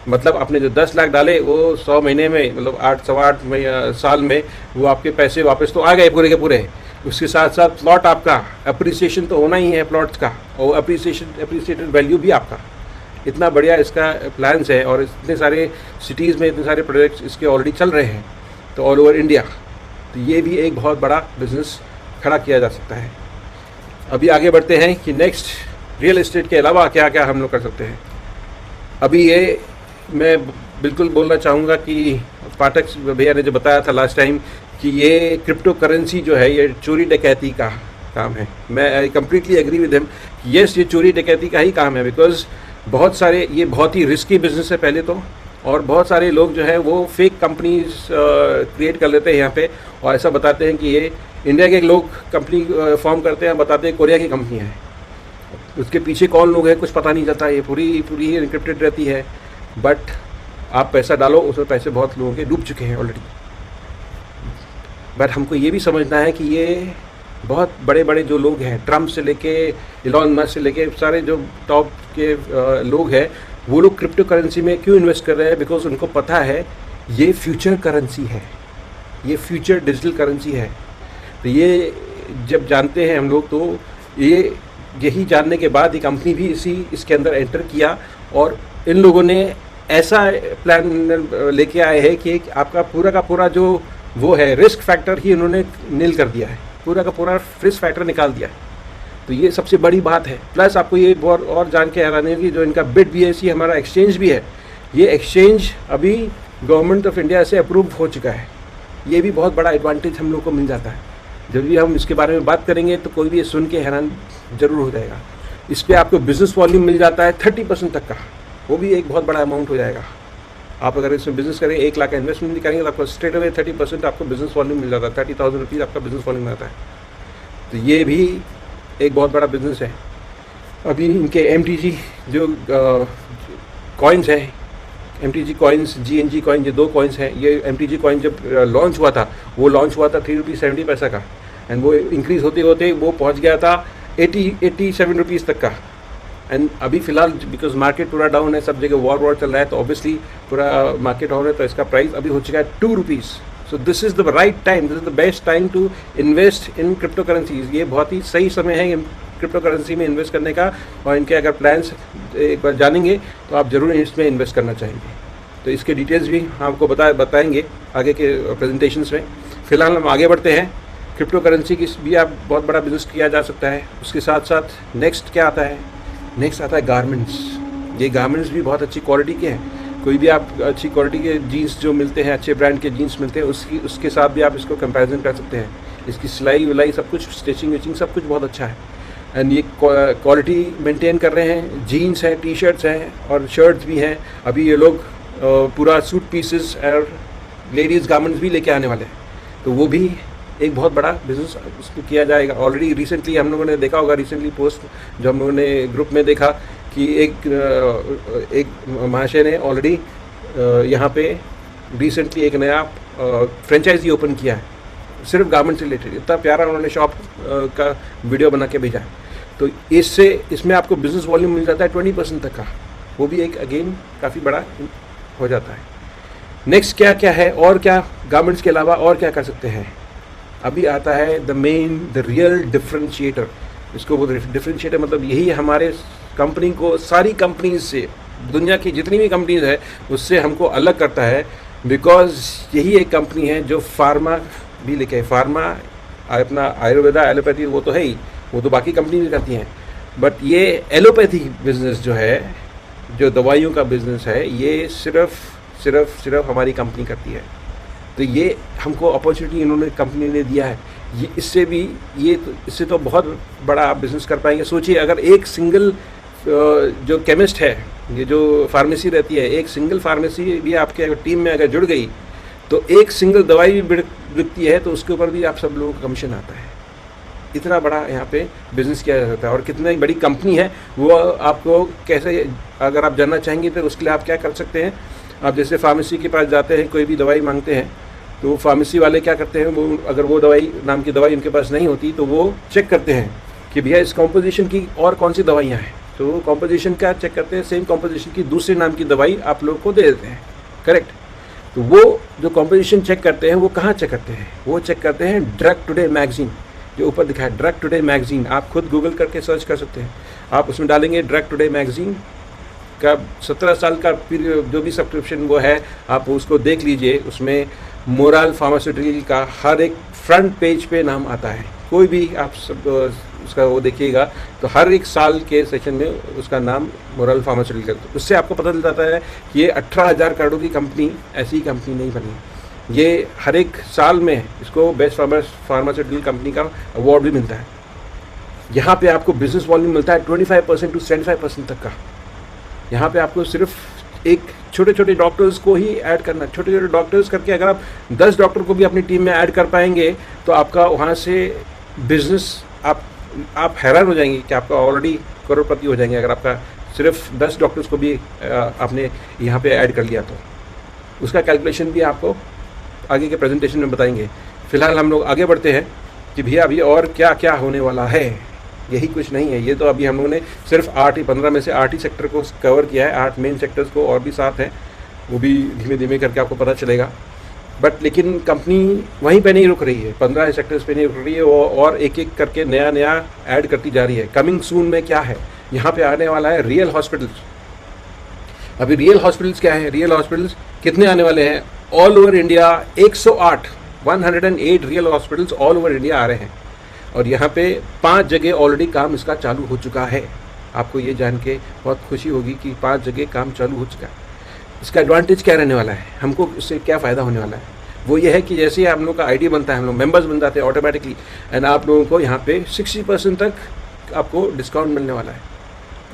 मतलब आपने जो 10 लाख डाले वो 100 महीने में, मतलब 8 साल में वो आपके पैसे वापस तो आ गए पूरे के पूरे। उसके साथ साथ प्लॉट आपका अप्रिसिएशन तो होना ही है प्लॉट्स का, और अप्रिसिएटेड वैल्यू भी आपका। इतना बढ़िया इसका प्लान्स है और इतने सारे सिटीज़ में इतने सारे प्रोजेक्ट्स इसके ऑलरेडी चल रहे हैं तो ऑल ओवर इंडिया। तो ये भी एक बहुत बड़ा बिजनेस खड़ा किया जा सकता है। अभी आगे बढ़ते हैं कि नेक्स्ट रियल एस्टेट के अलावा क्या क्या हम लोग कर सकते हैं। अभी ये मैं बिल्कुल बोलना चाहूँगा कि पाठक भैया ने जो बताया था लास्ट टाइम कि ये क्रिप्टो करेंसी जो है ये चोरी डकैती का काम है। मैं I completely agree with him, yes ये चोरी डकैती का ही काम है। बिकॉज ये बहुत ही रिस्की बिजनेस है पहले तो, और बहुत सारे लोग जो है वो फेक कंपनीज क्रिएट कर लेते हैं यहाँ पे और ऐसा बताते हैं कि ये इंडिया के लोग कंपनी फॉर्म करते हैं, बताते हैं कोरिया की कंपनी है। उसके पीछे कौन लोग हैं कुछ पता नहीं चलता, ये पूरी इनक्रिप्टेड रहती है। बट आप पैसा डालो, उसमें पैसे बहुत लोगों के डूब चुके हैं ऑलरेडी। बट हमको ये भी समझना है कि ये बहुत बड़े बड़े जो लोग हैं, ट्रम्प से लेके इलॉन मस्क से लेके सारे जो टॉप के लोग हैं, वो लोग क्रिप्टो करेंसी में क्यों इन्वेस्ट कर रहे हैं? बिकॉज उनको पता है ये फ्यूचर करेंसी है, ये फ्यूचर डिजिटल करेंसी है। तो ये जब जानते हैं हम लोग तो यही जानने के बाद ये कंपनी भी इसके अंदर एंटर किया और इन लोगों ने ऐसा प्लान लेके आए हैं कि आपका पूरा का पूरा जो वो है रिस्क फैक्टर ही इन्होंने नील कर दिया है, पूरा का पूरा रिस्क फैक्टर निकाल दिया है। तो ये सबसे बड़ी बात है। प्लस आपको ये और जान के हैरानी होगी, जो इनका बिट BSE हमारा एक्सचेंज भी है, ये एक्सचेंज अभी गवर्नमेंट ऑफ इंडिया से अप्रूव हो चुका है। ये भी बहुत बड़ा एडवांटेज हम लोग को मिल जाता है। जब भी हम इसके बारे में बात करेंगे तो कोई भी ये सुन के हैरान जरूर हो जाएगा। इस पर आपको बिजनेस वॉल्यूम मिल जाता है 30% तक का, वो भी एक बहुत बड़ा अमाउंट हो जाएगा। आप अगर इसमें बिजनेस करें, 1 लाख का इन्वेस्टमेंट भी करेंगे तो आपको स्ट्रेट अवे 30% आपको बिजनेस वॉल्यूम मिल जाता है। 30,000 रुपीज़ आपका बिजनेस वॉल्यूम आता है। तो ये भी एक बहुत बड़ा बिजनेस है। अभी इनके MTG जो कॉइन्स हैं, MTG कॉइन्स, GNG कॉइन, ये 2 कॉइन्स हैं। ये MTG कॉइन जब लॉन्च हुआ था वो लॉन्च हुआ था 3 रुपीज़ 70 पैसा का, एंड वो इंक्रीज़ होते होते वो पहुंच गया था 87 रुपीज़ तक का। एंड अभी फ़िलहाल बिकॉज मार्केट पूरा डाउन है, सब जगह वॉर चल रहा है, तो ऑब्वियसली पूरा मार्केट डाउन है, तो इसका प्राइस अभी हो चुका है 2 rupees. So this is the right time, this is the best time to invest in crypto currencies. ये बहुत ही सही समय है क्रिप्टो करेंसी में इन्वेस्ट करने का, और इनके अगर प्लान्स एक बार जानेंगे तो आप ज़रूर इसमें इन्वेस्ट करना चाहेंगे। तो इसके डिटेल्स भी हम आपको बताएंगे आगे के प्रेजेंटेशंस में। फिलहाल हम आगे बढ़ते हैं। क्रिप्टो करेंसी की भी आप बहुत बड़ा बिजनेस किया जा सकता है। उसके साथ साथ नेक्स्ट क्या आता है, नेक्स्ट आता है गारमेंट्स। ये गारमेंट्स भी बहुत अच्छी क्वालिटी के हैं। कोई भी आप अच्छी क्वालिटी के जीन्स जो मिलते हैं, अच्छे ब्रांड के जीन्स मिलते हैं, उसके साथ भी आप इसको कंपैरिजन कर सकते हैं। इसकी सिलाई विलाई सब कुछ, स्टिचिंग विचिंग सब कुछ बहुत अच्छा है। एंड ये क्वालिटी मेंटेन कर रहे हैं। जीन्स हैं, टी शर्ट्स हैं और शर्ट्स भी हैं। अभी ये लोग पूरा सूट पीसेस और लेडीज़ गारमेंट्स भी लेके आने वाले हैं, तो वो भी एक बहुत बड़ा बिजनेस उसको किया जाएगा। ऑलरेडी रिसेंटली हम लोगों ने देखा होगा, रिसेंटली पोस्ट जो हम लोगों ने ग्रुप में देखा कि एक महाशय ने ऑलरेडी यहाँ पे रिसेंटली एक नया फ्रेंचाइजी ओपन किया है सिर्फ गारमेंट से रिलेटेड। इतना प्यारा उन्होंने शॉप का वीडियो बना के भेजा है। तो इसमें आपको बिजनेस वॉल्यूम मिल जाता है 20% तक का, वो भी एक अगेन काफ़ी बड़ा हो जाता है। नेक्स्ट क्या क्या है और क्या गारमेंट्स के अलावा और क्या कर सकते हैं? अभी आता है द रियल डिफरेंशिएटर। इसको वो डिफरेंशिएटर मतलब यही हमारे कंपनी को सारी कंपनीज से, दुनिया की जितनी भी कंपनीज है उससे हमको अलग करता है। बिकॉज यही एक कंपनी है जो फार्मा भी लेके है। फार्मा अपना आयुर्वेदा एलोपैथी वो तो है ही, वो तो बाकी कंपनी भी करती हैं, बट ये एलोपैथी बिजनेस जो है, जो दवाइयों का बिजनेस है, ये सिर्फ हमारी कंपनी करती है। तो ये हमको अपॉर्चुनिटी इन्होंने कंपनी ने दिया है। इससे तो बहुत बड़ा आप बिजनेस कर पाएंगे। सोचिए अगर एक सिंगल जो केमिस्ट है, ये जो फार्मेसी रहती है, एक सिंगल फार्मेसी भी आपके टीम में अगर जुड़ गई तो एक सिंगल दवाई भी बिकती है तो उसके ऊपर भी आप सब लोगों का कमीशन आता है। इतना बड़ा यहाँ पे बिजनेस किया जा सकता है और कितनी बड़ी कंपनी है वो आपको कैसे, अगर आप जानना चाहेंगे तो उसके लिए आप क्या कर सकते हैं। आप जैसे फार्मेसी के पास जाते हैं, कोई भी दवाई मांगते हैं, तो फार्मेसी वाले क्या करते हैं, वो अगर वो दवाई नाम की दवाई उनके पास नहीं होती तो वो चेक करते हैं कि भैया इस कॉम्पोजिशन की और कौन सी दवाइयाँ हैं। तो वो कॉम्पोजिशन का चेक करते हैं, सेम कॉम्पोजिशन की दूसरे नाम की दवाई आप लोग को दे देते हैं, करेक्ट। तो वो जो कॉम्पोजिशन चेक करते हैं वो कहाँ चेक करते हैं, वो चेक करते हैं ड्रग टुडे मैगजीन, जो ऊपर दिखा है ड्रग टुडे मैगजीन। आप खुद गूगल करके सर्च कर सकते हैं। आप उसमें डालेंगे ड्रग टुडे मैगजीन का 17 साल का पीरियड जो भी सब्सक्रिप्शन वो है, आप उसको देख लीजिए। उसमें मोरल फार्मास्यूटिकल का हर एक फ्रंट पेज पे नाम आता है। कोई भी आप सब उसका वो देखिएगा तो हर एक साल के सेशन में उसका नाम मोरल फार्मास्यूटिकल। उससे आपको पता चल जाता है कि ये 18,000 करोड़ की कंपनी ऐसी कंपनी नहीं बनी। ये हर एक साल में इसको बेस्ट फार्मास्यूटिकल कंपनी का अवार्ड भी मिलता है। यहाँ पे आपको बिजनेस वॉल्यूम मिलता है 25% to 75% तक का। यहाँ पे आपको सिर्फ एक छोटे छोटे डॉक्टर्स को ही ऐड करना, छोटे छोटे डॉक्टर्स करके अगर आप 10 डॉक्टर को भी अपनी टीम में ऐड कर पाएंगे तो आपका वहाँ से बिजनेस आप हैरान हो जाएंगे कि आपका ऑलरेडी करोड़पति हो जाएंगे अगर आपका सिर्फ 10 डॉक्टर्स को भी आपने यहाँ पे ऐड कर लिया तो। उसका कैलकुलेशन भी आपको आगे के प्रेजेंटेशन में बताएंगे। फिलहाल हम लोग आगे बढ़ते हैं कि भैया अभी और क्या क्या होने वाला है। यही कुछ नहीं है, ये तो अभी हम लोगों ने सिर्फ 15 में से 8 ही सेक्टर को कवर किया है। 8 मेन सेक्टर्स को और भी 7 हैं, वो भी धीमे धीमे करके आपको पता चलेगा। बट लेकिन कंपनी वहीं पे नहीं रुक रही है, 15 सेक्टर्स पे नहीं रुक रही है, वो और एक एक करके नया नया ऐड करती जा रही है। कमिंग सून में क्या है, यहाँ पे आने वाला है रियल हॉस्पिटल्स। अभी रियल हॉस्पिटल्स क्या है, रियल हॉस्पिटल्स कितने आने वाले हैं? All over India 108 real hospitals all over India आ रहे हैं और यहाँ पे 5 जगह ऑलरेडी काम इसका चालू हो चुका है। आपको ये जान के बहुत खुशी होगी कि 5 जगह काम चालू हो चुका है। इसका एडवांटेज क्या रहने वाला है, हमको इससे क्या फ़ायदा होने वाला है, वो ये है कि जैसे ही हम लोग का आईडी बनता है, हम लोग मेंबर्स बन जाते हैं ऑटोमेटिकली, एंड आप लोगों को यहाँ पे 60% तक आपको डिस्काउंट मिलने वाला है।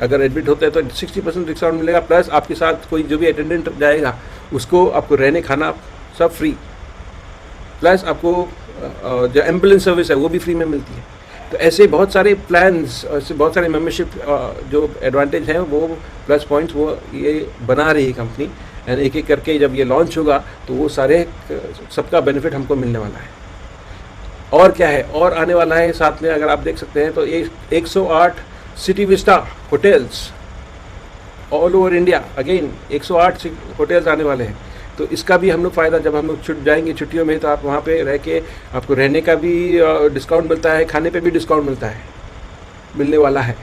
अगर एडमिट होते हैं तो 60% डिस्काउंट मिलेगा, प्लस आपके साथ कोई जो भी अटेंडेंट जाएगा उसको आपको रहने खाना सब फ्री, प्लस आपको जो एम्बुलेंस सर्विस है वो भी फ्री में मिलती है। तो ऐसे बहुत सारे प्लान्स, ऐसे बहुत सारे मेंबरशिप जो एडवांटेज हैं वो प्लस पॉइंट्स वो ये बना रही है कंपनी, एंड एक एक करके जब ये लॉन्च होगा तो वो सारे सबका बेनिफिट हमको मिलने वाला है। और क्या है और आने वाला है साथ में, अगर आप देख सकते हैं तो 108 city Vista hotels all over India, again 108 hotels आने वाले हैं। तो इसका भी हम लोग फ़ायदा, जब हम लोग जाएंगे छुट्टियों में तो आप वहाँ पे रह के आपको रहने का भी डिस्काउंट मिलता है, खाने पे भी डिस्काउंट मिलने वाला है।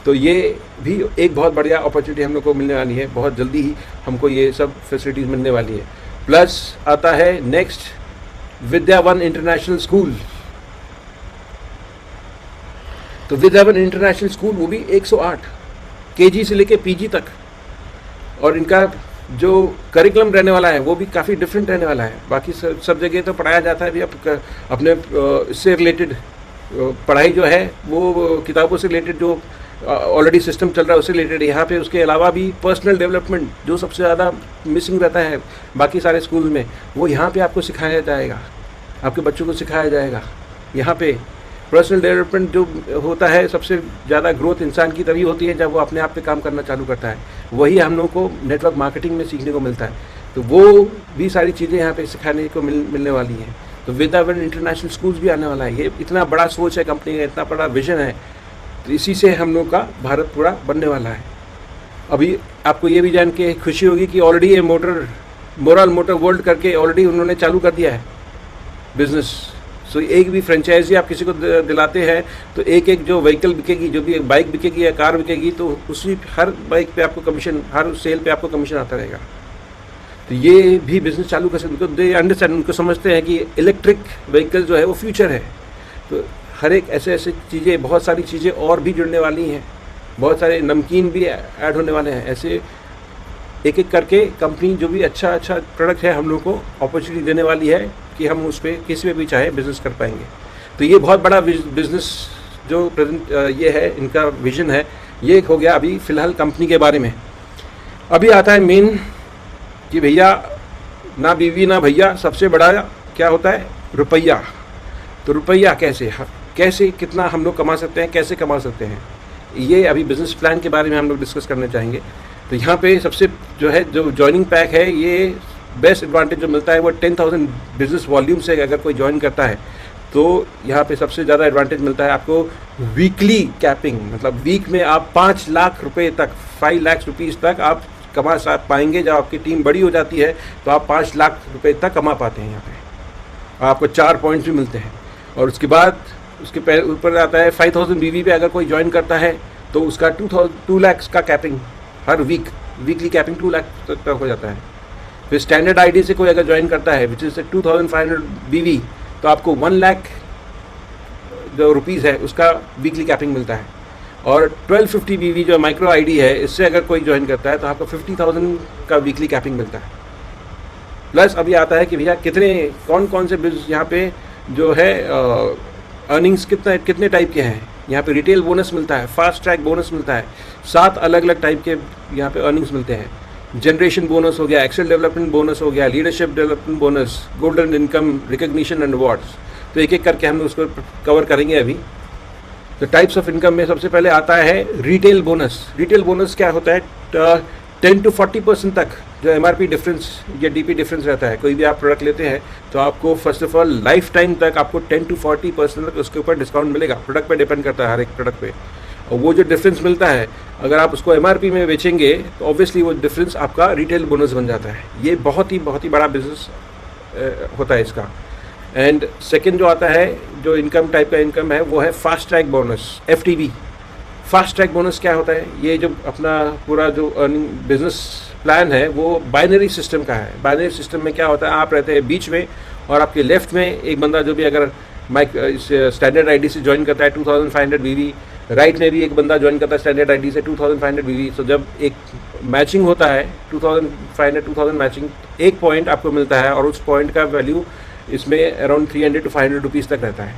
तो ये भी एक बहुत बढ़िया अपॉर्चुनिटी हम लोग को मिलने वाली है, बहुत जल्दी ही हमको ये सब फैसिलिटीज़ मिलने वाली है। प्लस आता है नेक्स्ट विद्यावन इंटरनेशनल स्कूल। तो विद्यावन इंटरनेशनल स्कूल वो भी 108 केजी से लेके पीजी तक, और इनका जो करिकुलम रहने वाला है वो भी काफ़ी डिफरेंट रहने वाला है। बाकी सब जगह तो पढ़ाया जाता है भी अपने इससे रिलेटेड पढ़ाई जो है वो किताबों से रिलेटेड जो ऑलरेडी सिस्टम चल रहा है उससे रिलेटेड। यहाँ पे उसके अलावा भी पर्सनल डेवलपमेंट जो सबसे ज़्यादा मिसिंग रहता है बाकी सारे स्कूल में, वो यहाँ पे आपको सिखाया जाएगा, आपके बच्चों को सिखाया जाएगा। यहाँ पे पर्सनल डेवलपमेंट जो होता है, सबसे ज़्यादा ग्रोथ इंसान की तभी होती है जब वो अपने आप पे काम करना चालू करता है। वही हम लोग को नेटवर्क मार्केटिंग में सीखने को मिलता है। तो वो भी सारी चीज़ें यहाँ पे सिखाने को मिलने वाली हैं। तो विद्यावन इंटरनेशनल स्कूल्स भी आने वाला है। ये इतना बड़ा सोच है कंपनी का, इतना बड़ा विजन है, तो इसी से हम लोग का भारत पूरा बनने वाला है। अभी आपको ये भी जान के खुशी होगी कि ऑलरेडी ये मोरल मोटर वर्ल्ड करके ऑलरेडी उन्होंने चालू कर दिया है बिजनेस। सो एक भी फ्रेंचाइजी आप किसी को दिलाते हैं तो एक जो व्हीकल बिकेगी, जो भी बाइक बिकेगी या कार बिकेगी, तो उसी हर बाइक पे आपको कमीशन, हर सेल पे आपको कमीशन आता रहेगा। तो ये भी बिजनेस चालू कर सकते, दे अंडरस्टैंड, उनको समझते हैं कि इलेक्ट्रिक व्हीकल जो है वो फ्यूचर है। तो हर एक ऐसे चीज़ें, बहुत सारी चीज़ें और भी जुड़ने वाली हैं, बहुत सारे नमकीन भी ऐड होने वाले हैं। ऐसे एक एक करके कंपनी जो भी अच्छा प्रोडक्ट है हम लोग को अपॉर्चुनिटी देने वाली है कि हम उस पर किसी पे भी चाहे बिजनेस कर पाएंगे। तो ये बहुत बड़ा बिजनेस जो प्रेजेंट ये है, इनका विजन है। ये हो गया अभी फ़िलहाल कंपनी के बारे में। अभी आता है मेन कि भैया ना बीवी ना भैया, सबसे बड़ा क्या होता है? रुपया। तो रुपया कैसे कितना हम लोग कमा सकते हैं, कैसे कमा सकते हैं, ये अभी बिजनेस प्लान के बारे में हम लोग डिस्कस करने चाहेंगे। तो यहाँ पे सबसे जो है जो ज्वाइनिंग पैक है, ये बेस्ट एडवांटेज जो मिलता है वो 10,000 बिजनेस वॉल्यूम से अगर कोई ज्वाइन करता है तो यहाँ पे सबसे ज़्यादा एडवांटेज मिलता है आपको वीकली कैपिंग। मतलब वीक में आप 5 लाख रुपए तक, 5 लाख रुपीज़ तक आप कमा पाएंगे। जब आपकी टीम बड़ी हो जाती है तो आप 5 लाख रुपए तक कमा पाते हैं यहाँ पे। आपको 4 पॉइंट्स भी मिलते हैं। और उसके बाद उसके ऊपर आता है 5,000 बीवी पे अगर कोई ज्वाइन करता है तो उसका 2 लाख का कैपिंग हर वीकली कैपिंग 2 लाख तक हो जाता है। फिर स्टैंडर्ड आईडी से कोई अगर ज्वाइन करता है विच इज़ 2,500 बीवी, तो आपको 1 लाख जो रुपीज़ है उसका वीकली कैपिंग मिलता है। और 1250 बीवी जो माइक्रो आईडी है, इससे अगर कोई ज्वाइन करता है तो आपको 50,000 का वीकली कैपिंग मिलता है। प्लस अभी आता है कि भैया कौन से बिजनेस यहाँ पे जो है अर्निंग्स कितने टाइप के हैं। यहाँ पे रिटेल बोनस मिलता है, फास्ट ट्रैक बोनस मिलता है, 7 अलग अलग टाइप के यहाँ पे अर्निंग्स मिलते हैं। जनरेशन बोनस हो गया, एक्सेल डेवलपमेंट बोनस हो गया, leadership development bonus, golden income, recognition and awards. तो एक एक करके हम उसको कवर करेंगे अभी। तो टाइप्स ऑफ इनकम में सबसे पहले आता है रिटेल बोनस। रिटेल बोनस क्या होता है? 10 to 40% तक जो MRP डिफरेंस या DP डिफरेंस रहता है। कोई भी आप प्रोडक्ट लेते हैं तो आपको first of all life time तक आपको 10 to 40% तक उसके ऊपर डिस्काउंट मिलेगा। प्रोडक्ट पे डिपेंड करता है, हर एक प्रोडक्ट पे। और वो जो डिफरेंस मिलता है, अगर आप उसको MRP में बेचेंगे तो ऑब्वियसली वो डिफरेंस आपका रिटेल बोनस बन जाता है। ये बहुत ही बड़ा बिजनेस होता है इसका। एंड सेकेंड जो आता है, जो इनकम टाइप का इनकम है, वो है fast track bonus, FTB। Fast track bonus क्या होता है? ये जो अपना पूरा जो अर्निंग बिजनेस प्लान है वो बाइनरी सिस्टम का है। बाइनरी सिस्टम में क्या होता है, आप रहते हैं बीच में और आपके लेफ्ट में एक बंदा जो भी अगर स्टैंडर्ड आईडी से ज्वाइन करता है 2,500 बीवी, राइट में भी एक बंदा ज्वाइन करता है स्टैंडर्ड आईडी से 2,500 बीवी। तो जब एक मैचिंग होता है 2,500 मैचिंग, एक पॉइंट आपको मिलता है और उस पॉइंट का वैल्यू इसमें अराउंड 300 to 500 रुपीज़ तक रहता है।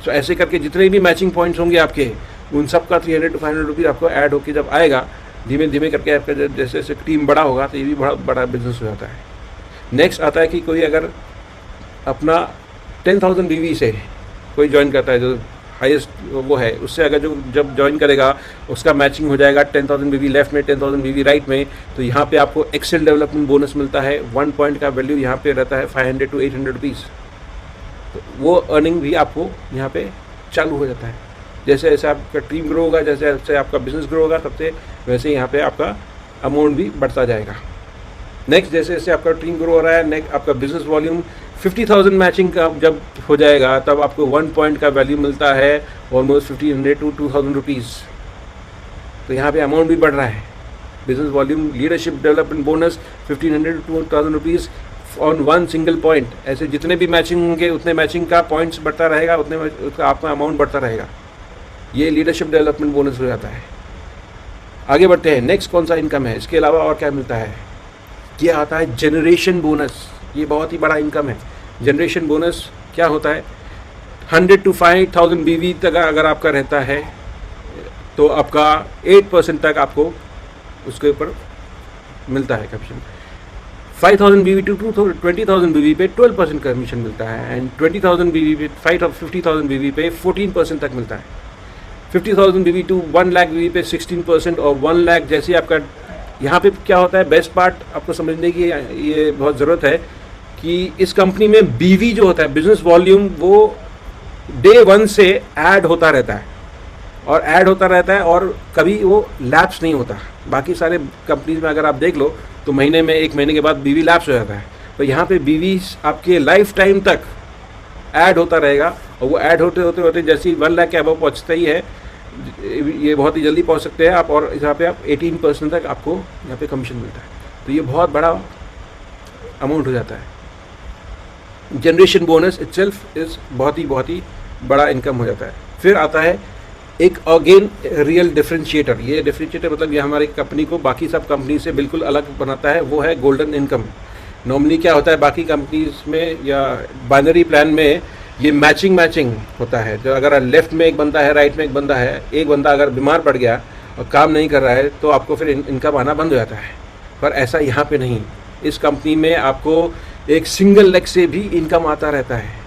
तो ऐसे करके जितने भी मैचिंग पॉइंट्स होंगे आपके, उन सब का 300 to 500 रुपीज़ आपको ऐड होकर जब आएगा, धीमे धीमे करके आपका जैसे जैसे टीम बड़ा होगा तो ये भी बड़ा बिजनेस हो जाता है। नेक्स्ट आता है कि कोई अगर अपना 10,000 बीवी से कोई ज्वाइन करता है, जो हाईएस्ट वो है, उससे अगर जब ज्वाइन करेगा उसका मैचिंग हो जाएगा 10,000 बीवी लेफ्ट में, 10,000 बीवी राइट में। तो यहाँ पे आपको एक्सेल डेवलपमेंट बोनस मिलता है। 1 पॉइंट का वैल्यू यहाँ पे रहता है 500 to 800 रुपीज़। तो वो अर्निंग भी आपको यहाँ पे चालू हो जाता है। जैसे जैसे आपका टीम ग्रो होगा, जैसे जैसे आपका बिजनेस ग्रो होगा, तब से वैसे यहाँ पे आपका अमाउंट भी बढ़ता जाएगा। नेक्स्ट जैसे जैसे आपका टीम ग्रो हो रहा है, नेक्स्ट आपका बिजनेस वॉल्यूम 50,000 मैचिंग का जब हो जाएगा तब आपको 1 पॉइंट का वैल्यू मिलता है ऑलमोस्ट 1,500 to 2,000 रुपीज़। तो यहाँ पे अमाउंट भी बढ़ रहा है। Business volume leadership development bonus 1500 to 2000 rupees on one single point. ऐसे जितने भी मैचिंग होंगे उतने मैचिंग का पॉइंट्स बढ़ता रहेगा, उतने उसका आपका अमाउंट बढ़ता रहेगा। ये लीडरशिप डेवलपमेंट बोनस हो जाता है। आगे बढ़ते हैं, नेक्स्ट कौन सा इनकम है, इसके अलावा और क्या मिलता है। ये आता है जनरेशन बोनस। ये बहुत ही बड़ा इनकम है। जनरेशन बोनस क्या होता है, 100 to 5000 BV तक अगर आपका रहता है तो आपका 8% तक आपको उसके ऊपर मिलता है कमीशन। 5000 BV to 20,000 BV पे 12% कमीशन मिलता है, एंड 20,000 BV पे 50,000 BV पे 14% तक मिलता है। 50,000 BV टू 1 लाख BV पे 16%, और 1 लाख जैसे आपका यहाँ पे क्या होता है, बेस्ट पार्ट आपको समझने की ये बहुत ज़रूरत है कि इस कंपनी में BV जो होता है, बिजनेस वॉल्यूम, वो डे 1 से ऐड होता रहता है और ऐड होता रहता है और कभी वो लैप्स नहीं होता। बाकी सारे कंपनीज में अगर आप देख लो तो महीने में 1 महीने के बाद BV लैप्स हो जाता है, तो यहाँ पे BV आपके लाइफ टाइम तक ऐड होता रहेगा, और वो ऐड होते होते होते जैसे ही 1 लाख के अबव पहुँचता ही है, ये बहुत ही जल्दी पहुँच सकते हैं आप, और यहाँ पे आप 18% तक आपको यहाँ पे कमीशन मिलता है। तो ये बहुत बड़ा अमाउंट हो जाता है। जनरेशन बोनस इटसेल्फ इज बहुत ही बड़ा इनकम हो जाता है। फिर आता है एक अगेन रियल डिफरेंशिएटर। ये डिफरेंशिएटर मतलब ये हमारी कंपनी को बाकी सब कंपनी से बिल्कुल अलग बनाता है, वो है गोल्डन इनकम। नॉर्मली क्या होता है बाकी कंपनीज में या बाइनरी प्लान में, ये मैचिंग होता है। जो अगर लेफ्ट में एक बंदा है, राइट में एक बंदा है, एक बंदा अगर बीमार पड़ गया और काम नहीं कर रहा है तो आपको फिर इनकम आना बंद हो जाता है। पर ऐसा यहाँ पे नहीं। इस कंपनी में आपको एक सिंगल लेग से भी इनकम आता रहता है,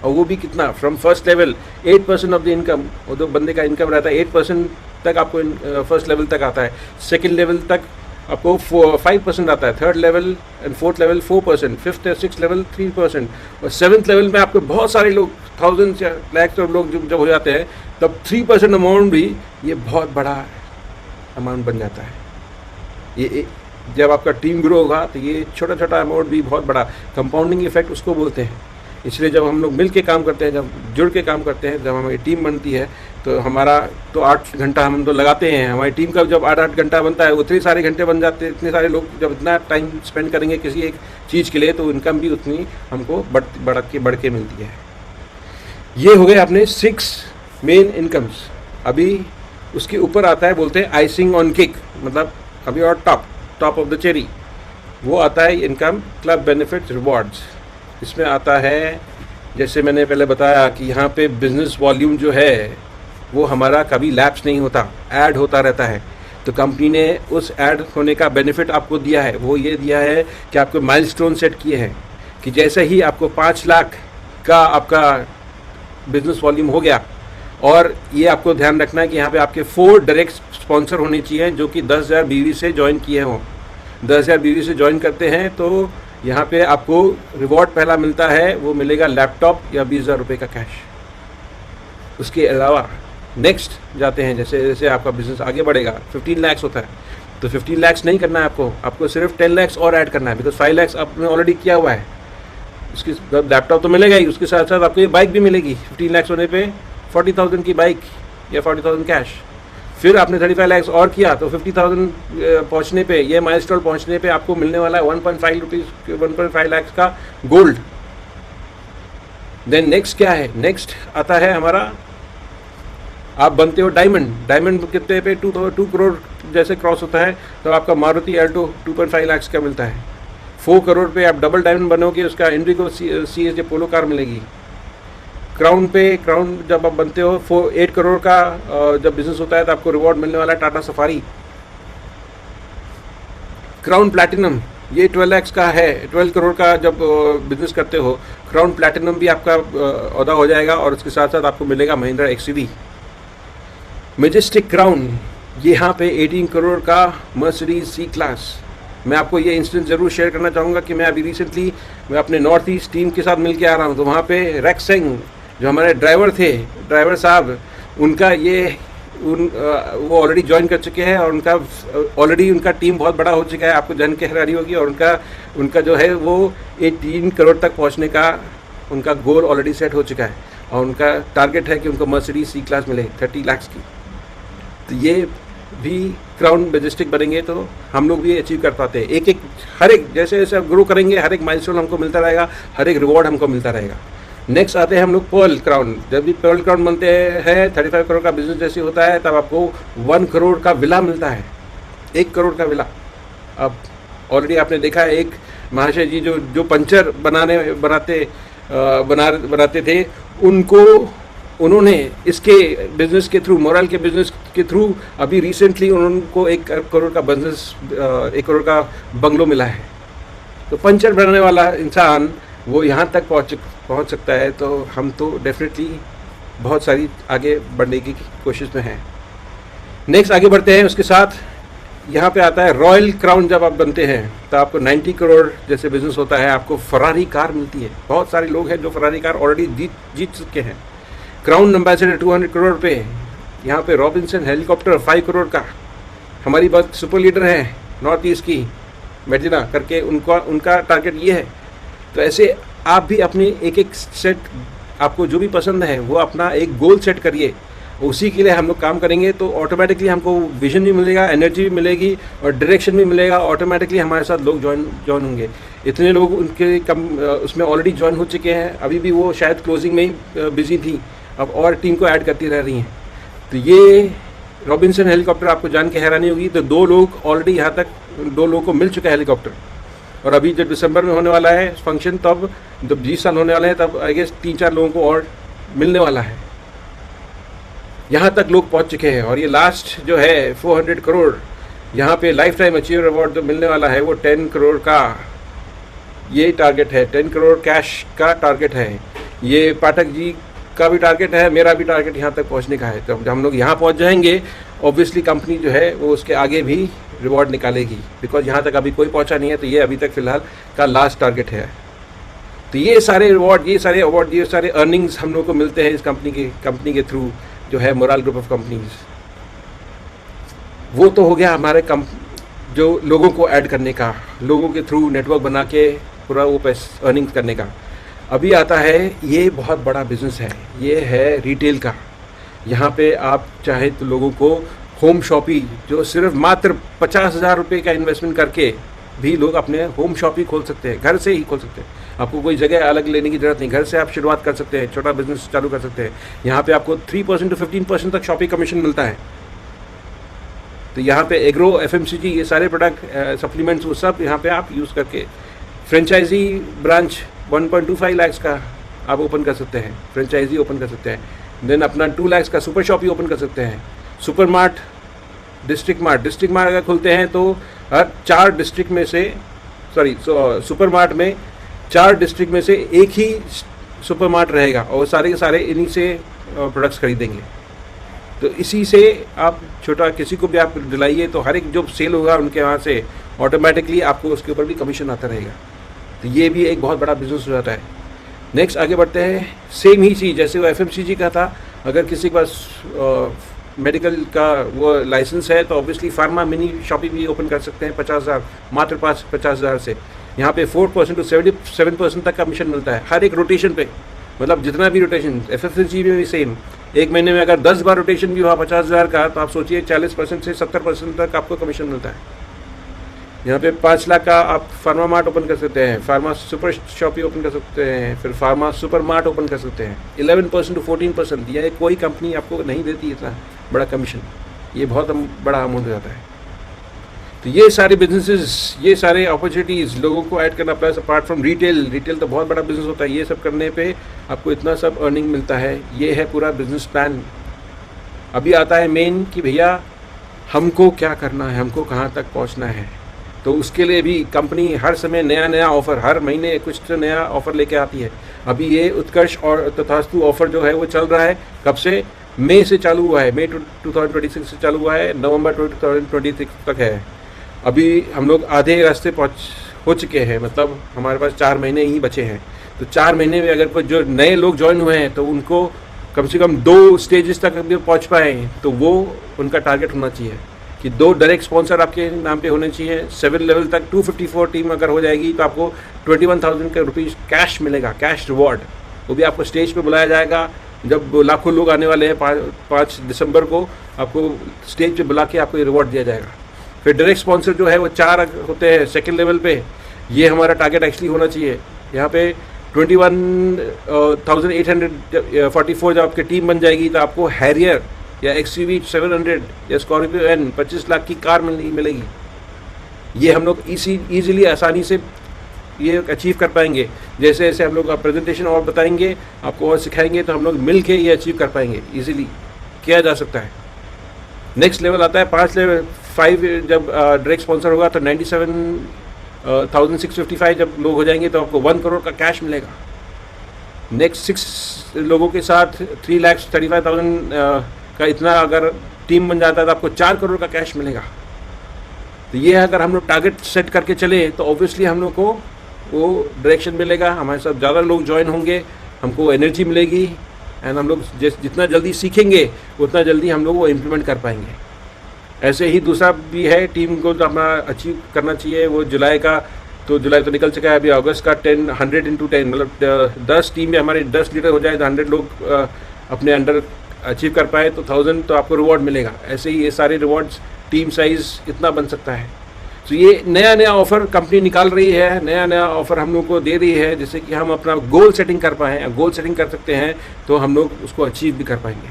और वो भी कितना, from first level 8% of the income, वो तो बंदे का इनकम रहता है 8% तक आपको फर्स्ट लेवल तक आता है। सेकंड लेवल तक आपको 5% आता है, third level and fourth level 4%, fifth और सिक्स लेवल 3%, और सेवन्थ लेवल में आपको बहुत सारे लोग, थाउजेंड्स या लैक्स ऑफ लोग जब हो जाते हैं तब 3% अमाउंट भी ये बहुत बड़ा अमाउंट बन जाता है। ये जब आपका टीम ग्रो होगा तो ये छोटा छोटा अमाउंट भी बहुत बड़ा, कंपाउंडिंग इफेक्ट उसको बोलते हैं। इसलिए जब हम लोग मिल के काम करते हैं, जब जुड़ के काम करते हैं, जब हमारी टीम बनती है तो हमारा तो 8 घंटा हम तो लगाते हैं। हमारी टीम का जब 8-8 घंटा बनता है, उतने सारे घंटे बन जाते हैं। इतने सारे लोग जब इतना टाइम स्पेंड करेंगे किसी एक चीज़ के लिए तो इनकम भी उतनी हमको बढ़ के मिलती है। ये हो गए अपने 6 मेन इनकम्स। अभी उसके ऊपर आता है, बोलते हैं आइसिंग ऑन केक, मतलब अभी और टॉप ऑफ द चेरी, वो आता है इनकम क्लब बेनिफिट्स रिवॉर्ड्स। इसमें आता है, जैसे मैंने पहले बताया कि यहाँ पे बिजनेस वॉल्यूम जो है वो हमारा कभी लैप्स नहीं होता, ऐड होता रहता है। तो कंपनी ने उस ऐड होने का बेनिफिट आपको दिया है, वो ये दिया है कि आपको माइलस्टोन सेट किए हैं कि जैसे ही आपको 5 लाख का आपका बिजनेस वॉल्यूम हो गया, और ये आपको ध्यान रखना है कि यहाँ पे आपके 4 डायरेक्ट स्पॉन्सर होने चाहिए जो कि 10,000 BV से ज्वाइन किए हों। 10,000 BV से ज्वाइन करते हैं तो यहाँ पे आपको रिवॉर्ड पहला मिलता है, वो मिलेगा लैपटॉप या 20,000 रुपये का कैश। उसके अलावा नेक्स्ट जाते हैं, जैसे जैसे आपका बिजनेस आगे बढ़ेगा, 15 लाख होता है तो 15 लाख नहीं करना है आपको सिर्फ 10 लाख और ऐड करना है, बिकॉज 5 लाख आपने ऑलरेडी किया हुआ है। उसकी लैपटॉप तो मिलेगा ही, उसके साथ साथ आपको ये बाइक भी मिलेगी। 15 लाख होने पे 40,000 की बाइक या 40,000 कैश। फिर आपने 35 लाख और किया तो 50,000 पहुँचने पे, ये माइलस्टोन पहुँचने पे आपको मिलने वाला है 1.5 लाख का गोल्ड। देन नेक्स्ट क्या है, नेक्स्ट आता है हमारा, आप बनते हो डायमंड कितने पे 2 करोड़ जैसे क्रॉस होता है तो आपका मारुति अल्टो 2.5 लाख का मिलता है। 4 करोड़ पे आप डबल डायमंड बनोगे, उसका इंडिगो CSJ पोलो कार मिलेगी। क्राउन जब आप बनते हो 8 करोड़ का जब बिजनेस होता है तो आपको रिवॉर्ड मिलने वाला है टाटा सफारी। क्राउन प्लैटिनम ये 12 लाख का है। 12 करोड़ का जब बिजनेस करते हो, क्राउन प्लैटिनम भी आपका अदा हो जाएगा, और उसके साथ साथ आपको मिलेगा महिंद्रा XUV। मैजेस्टिक क्राउन, यहाँ पे 18 करोड़ का मर्सिडीज C क्लास। मैं आपको ये इंसिडेंट ज़रूर शेयर करना चाहूँगा कि मैं अभी रिसेंटली मैं अपने नॉर्थ ईस्ट टीम के साथ मिल के आ रहा हूँ, तो वहाँ पे रेक्स सिंह जो हमारे ड्राइवर साहब, उनका वो ऑलरेडी ज्वाइन कर चुके हैं, और उनका टीम बहुत बड़ा हो चुका है, आपको जान के हैरानी होगी। और उनका जो है वो 18 करोड़ तक पहुँचने का उनका गोल ऑलरेडी सेट हो चुका है, और उनका टारगेट है कि उनको मर्सिडीज C क्लास मिले 30 लाख की। तो ये भी क्राउन मैजेस्टिक बनेंगे तो हम लोग भी अचीव कर पाते हैं। एक एक हर एक जैसे जैसे आप ग्रो करेंगे हर एक माइलस्टोन हमको मिलता रहेगा, हर एक रिवॉर्ड हमको मिलता रहेगा। नेक्स्ट आते हैं हम लोग पर्ल क्राउन। जब भी पर्ल क्राउन बनते हैं 35 करोड़ का बिजनेस जैसे होता है तब आपको 1 करोड़ का विला मिलता है, 1 करोड़ का विला। अब ऑलरेडी आपने देखा है एक महाशय जी जो पंचर बनाते थे, उन्होंने इसके बिजनेस के थ्रू, मोरल के बिजनेस के थ्रू अभी रिसेंटली उनको 1 करोड़ का बिजनेस, 1 करोड़ का बंगलो मिला है। तो पंचर बनाने वाला इंसान वो यहाँ तक पहुँच सकता है, तो हम तो डेफिनेटली बहुत सारी आगे बढ़ने की कोशिश में हैं। नेक्स्ट आगे बढ़ते हैं। उसके साथ यहाँ पे आता है रॉयल क्राउन। जब आप बनते हैं तो आपको 90 करोड़ जैसे बिजनेस होता है, आपको फरारी कार मिलती है। बहुत सारे लोग हैं जो फरारी कार ऑलरेडी जीत चुके हैं। क्राउन एम्बेसडर 200 करोड़ पे, यहाँ पे रॉबिन्सन हेलीकॉप्टर 5 करोड़ का। हमारी बात सुपर लीडर है नॉर्थ ईस्ट की मेडिना करके, उनका टारगेट ये है। तो ऐसे आप भी अपनी एक सेट, आपको जो भी पसंद है वो अपना एक गोल सेट करिए, उसी के लिए हम लोग काम करेंगे तो ऑटोमेटिकली हमको विजन भी मिलेगा, एनर्जी भी मिलेगी और डायरेक्शन भी मिलेगा। ऑटोमेटिकली हमारे साथ लोग ज्वाइन होंगे। इतने लोग उनके उसमें ऑलरेडी ज्वाइन हो चुके हैं, अभी भी वो शायद क्लोजिंग में ही बिजी थी, अब और टीम को ऐड करती रह रही हैं। तो ये रॉबिन्सन हेलीकॉप्टर आपको जान के हैरानी होगी, तो 2 लोग ऑलरेडी यहाँ तक 2 लोगों को मिल चुका है हेलीकॉप्टर। और अभी जब दिसंबर में होने वाला है फंक्शन, तब जब 20 साल होने वाले हैं तब आई गेस 3-4 लोगों को और मिलने वाला है। यहाँ तक लोग पहुँच चुके हैं। और ये लास्ट जो है 400 करोड़, यहाँ पे लाइफ टाइम अचीवर अवार्ड जो मिलने वाला है वो 10 करोड़ का ये टारगेट है, 10 करोड़ कैश का टारगेट है। ये पाठक जी का भी टारगेट है, मेरा भी टारगेट यहाँ तक पहुँचने का है। तो जब हम लोग यहाँ पहुँच जाएंगे ऑब्वियसली कंपनी जो है वो उसके आगे भी रिवॉर्ड निकालेगी, बिकॉज यहाँ तक अभी कोई पहुँचा नहीं है। तो ये अभी तक फ़िलहाल का लास्ट टारगेट है। तो ये सारे रिवॉर्ड, ये सारे अवार्ड, ये सारे अर्निंग्स हम लोग को मिलते हैं इस कंपनी के थ्रू जो है मोरल ग्रुप ऑफ कंपनीज। वो तो हो गया हमारे जो लोगों को ऐड करने का, लोगों के थ्रू नेटवर्क बना के पूरा वो पैसे अर्निंग करने का। अभी आता है ये बहुत बड़ा बिजनेस है, ये है रिटेल का। यहाँ पे आप चाहे तो लोगों को होम शॉपी, जो सिर्फ मात्र 50,000 रुपये का इन्वेस्टमेंट करके भी लोग अपने होम शॉप ही खोल सकते हैं, घर से ही खोल सकते हैं। आपको कोई जगह अलग लेने की ज़रूरत नहीं, घर से आप शुरुआत कर सकते हैं, छोटा बिजनेस चालू कर सकते हैं। यहाँ पे आपको 3% to 15% तक शॉपिंग कमीशन मिलता है। तो यहाँ पे एग्रो, FMCG, ये सारे प्रोडक्ट, सप्लीमेंट्स, वो सब यहाँ पे आप यूज़ करके फ्रेंचाइजी ब्रांच 1.25 लाख का आप ओपन कर सकते हैं, फ्रेंचाइजी ओपन कर सकते हैं। देन अपना 2 लाख का सुपर शॉप ही ओपन कर सकते हैं। सुपर मार्ट, डिस्ट्रिक्ट मार्ट अगर खुलते हैं तो हर 4 डिस्ट्रिक्ट में से, सुपर मार्ट में 4 डिस्ट्रिक्ट में से एक ही सुपर मार्ट रहेगा और सारे के सारे इन्हीं से प्रोडक्ट्स खरीदेंगे। तो इसी से आप छोटा किसी को भी आप दिलाइए तो हर एक जो सेल होगा उनके वहाँ से ऑटोमेटिकली आपको उसके ऊपर भी कमीशन आता रहेगा। तो ये भी एक बहुत बड़ा बिजनेस हो जाता है। नेक्स्ट आगे बढ़ते हैं। सेम ही चीज़ जैसे वो FMCG का था, अगर किसी के पास मेडिकल का वो लाइसेंस है तो ऑब्वियसली फार्मा मिनी शॉपिंग भी ओपन कर सकते हैं 50,000, मात्र 50,000 से। यहाँ पे 4% to 77% तक कमीशन मिलता है हर एक रोटेशन पे, मतलब जितना भी रोटेशन। FMCG में भी सेम, एक महीने में अगर 10 बार रोटेशन भी हुआ 50,000 का, तो आप सोचिए 40% से 70% तक आपको कमीशन मिलता है। यहाँ पे 5 लाख का आप फार्मा मार्ट ओपन कर सकते हैं, फार्मा सुपर शॉपी ओपन कर सकते हैं, फिर फार्मा सुपर मार्ट ओपन कर सकते हैं। 11% to 14%, यह कोई कंपनी आपको नहीं देती इतना बड़ा कमीशन, ये बहुत बड़ा अमाउंट हो जाता है। तो ये सारे बिजनेसेस, ये सारे अपॉर्चुनिटीज़ लोगों को ऐड करना, प्लस अपार्ट फ्रॉम रिटेल तो बहुत बड़ा बिजनेस होता है। ये सब करने पे आपको इतना सब अर्निंग मिलता है। ये है पूरा बिजनेस प्लान। अभी आता है मेन कि भैया हमको क्या करना है, हमको कहाँ तक पहुँचना है। तो उसके लिए भी कंपनी हर समय नया ऑफ़र, हर महीने कुछ तो नया ऑफ़र लेके आती है। अभी ये उत्कर्ष और तथास्तु ऑफ़र जो है वो चल रहा है, कब से? मई से चालू हुआ है, मई 2026 से चालू हुआ है, नवंबर 2026 तक है। अभी हम लोग आधे रास्ते हो चुके हैं, मतलब हमारे पास 4 महीने ही बचे हैं। तो 4 महीने में अगर कोई जो नए लोग ज्वाइन हुए हैं तो उनको कम से कम 2 स्टेजेस तक अभी पहुँच पाए, तो वो उनका टारगेट होना चाहिए कि 2 डायरेक्ट स्पॉन्सर आपके नाम पे होने चाहिए। 7 लेवल तक 254 टीम अगर हो जाएगी तो आपको 21,000 रुपीज़ कैश मिलेगा, कैश रिवॉर्ड। वो भी आपको स्टेज पे बुलाया जाएगा, जब लाखों लोग आने वाले हैं 5 दिसंबर को, आपको स्टेज पे बुला के आपको ये रिवॉर्ड दिया जाएगा। फिर डायरेक्ट स्पॉन्सर जो है वो 4 होते हैं सेकंड लेवल पे। ये हमारा टारगेट एक्चुअली होना चाहिए। यहाँ पे 21,844 जब आपकी टीम बन जाएगी तो आपको हैरियर या XUV 700 या स्कॉर्पियो N 25 लाख की कार मिलेगी। ये हम लोग ईजिली आसानी से ये अचीव कर पाएंगे। जैसे जैसे हम लोग प्रेजेंटेशन और बताएंगे, आपको और सिखाएंगे, तो हम लोग मिल के ये अचीव कर पाएंगे। ईजिली किया जा सकता है। नेक्स्ट लेवल आता है 5 जब डायरेक्ट स्पॉन्सर होगा तो 97,655 जब लोग हो जाएंगे तो आपको 1 करोड़ का कैश मिलेगा। नेक्स्ट 6 लोगों के साथ 3,35,000 का इतना अगर टीम बन जाता है तो आपको 4 करोड़ का कैश मिलेगा। तो ये अगर हम लोग टारगेट सेट करके चले तो ऑब्वियसली हम लोग को वो डायरेक्शन मिलेगा, हमारे साथ ज़्यादा लोग ज्वाइन होंगे, हमको एनर्जी मिलेगी, एंड हम लोग जितना जल्दी सीखेंगे उतना जल्दी हम लोग वो इम्प्लीमेंट कर पाएंगे। ऐसे ही दूसरा भी है, टीम को तो अपना अचीव करना चाहिए। वो जुलाई तो निकल चुका है, अभी अगस्त का 100 into 10 मतलब 10 टीम में हमारे 10 लीडर हो जाए तो 100 लोग अपने अंडर अचीव कर पाए तो 1000 तो आपको रिवॉर्ड मिलेगा। ऐसे ही ये सारे रिवॉर्ड्स, टीम साइज़ इतना बन सकता है। तो ये नया ऑफ़र कंपनी निकाल रही है, नया ऑफ़र हम लोग को दे रही है, जिससे कि हम अपना गोल सेटिंग कर पाएँ। गोल सेटिंग कर सकते हैं तो हम लोग उसको अचीव भी कर पाएंगे।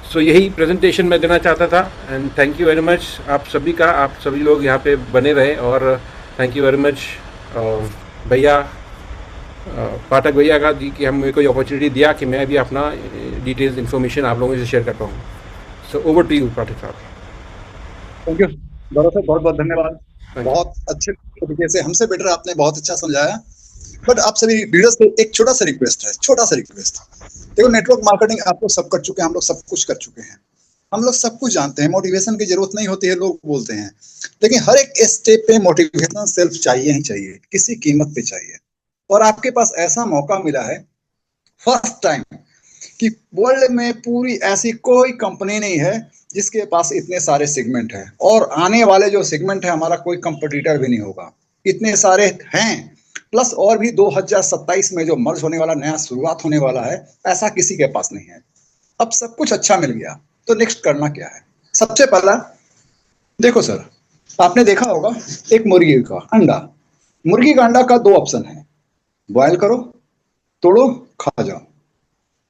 सो यही प्रेजेंटेशन मैं देना चाहता था, and thank you very much आप सभी लोग यहाँ पे बने रहे, और थैंक यू वेरी मच भैया पाठक भैया का जी कि हम मेरे को ये अपॉर्चुनिटी दिया कि मैं भी अपना डिटेल्स इन्फॉर्मेशन आप लोगों से शेयर कर पाऊँ। सो ओवर टू यू पाठक साहब। थैंक यू गौरव सर, बहुत बहुत धन्यवाद। बहुत अच्छे तरीके से, हमसे बेटर आपने बहुत अच्छा समझाया। बट आप सभी वीडियोस से एक छोटा सा रिक्वेस्ट है, देखो नेटवर्क मार्केटिंग आप लोग सब कर चुके हैं, हम लोग सब कुछ कर चुके हैं, हम लोग सब कुछ जानते हैं। मोटिवेशन की जरूरत नहीं होती है, लोग बोलते हैं, लेकिन हर एक स्टेप पे मोटिवेशन सेल्फ चाहिए ही चाहिए, किसी कीमत पे चाहिए। और आपके पास ऐसा मौका मिला है फर्स्ट टाइम कि वर्ल्ड में पूरी ऐसी कोई कंपनी नहीं है जिसके पास इतने सारे सेगमेंट हैं, और आने वाले जो सेगमेंट है हमारा कोई कंपटीटर भी नहीं होगा, इतने सारे हैं। प्लस और भी 2027 में जो मर्ज होने वाला, नया शुरुआत होने वाला है, ऐसा किसी के पास नहीं है। अब सब कुछ अच्छा मिल गया तो नेक्स्ट करना क्या है? सबसे पहला देखो सर, आपने देखा होगा एक मुर्गी का अंडा का 2 ऑप्शन है, बॉयल करो, तोड़ो, खा जाओ।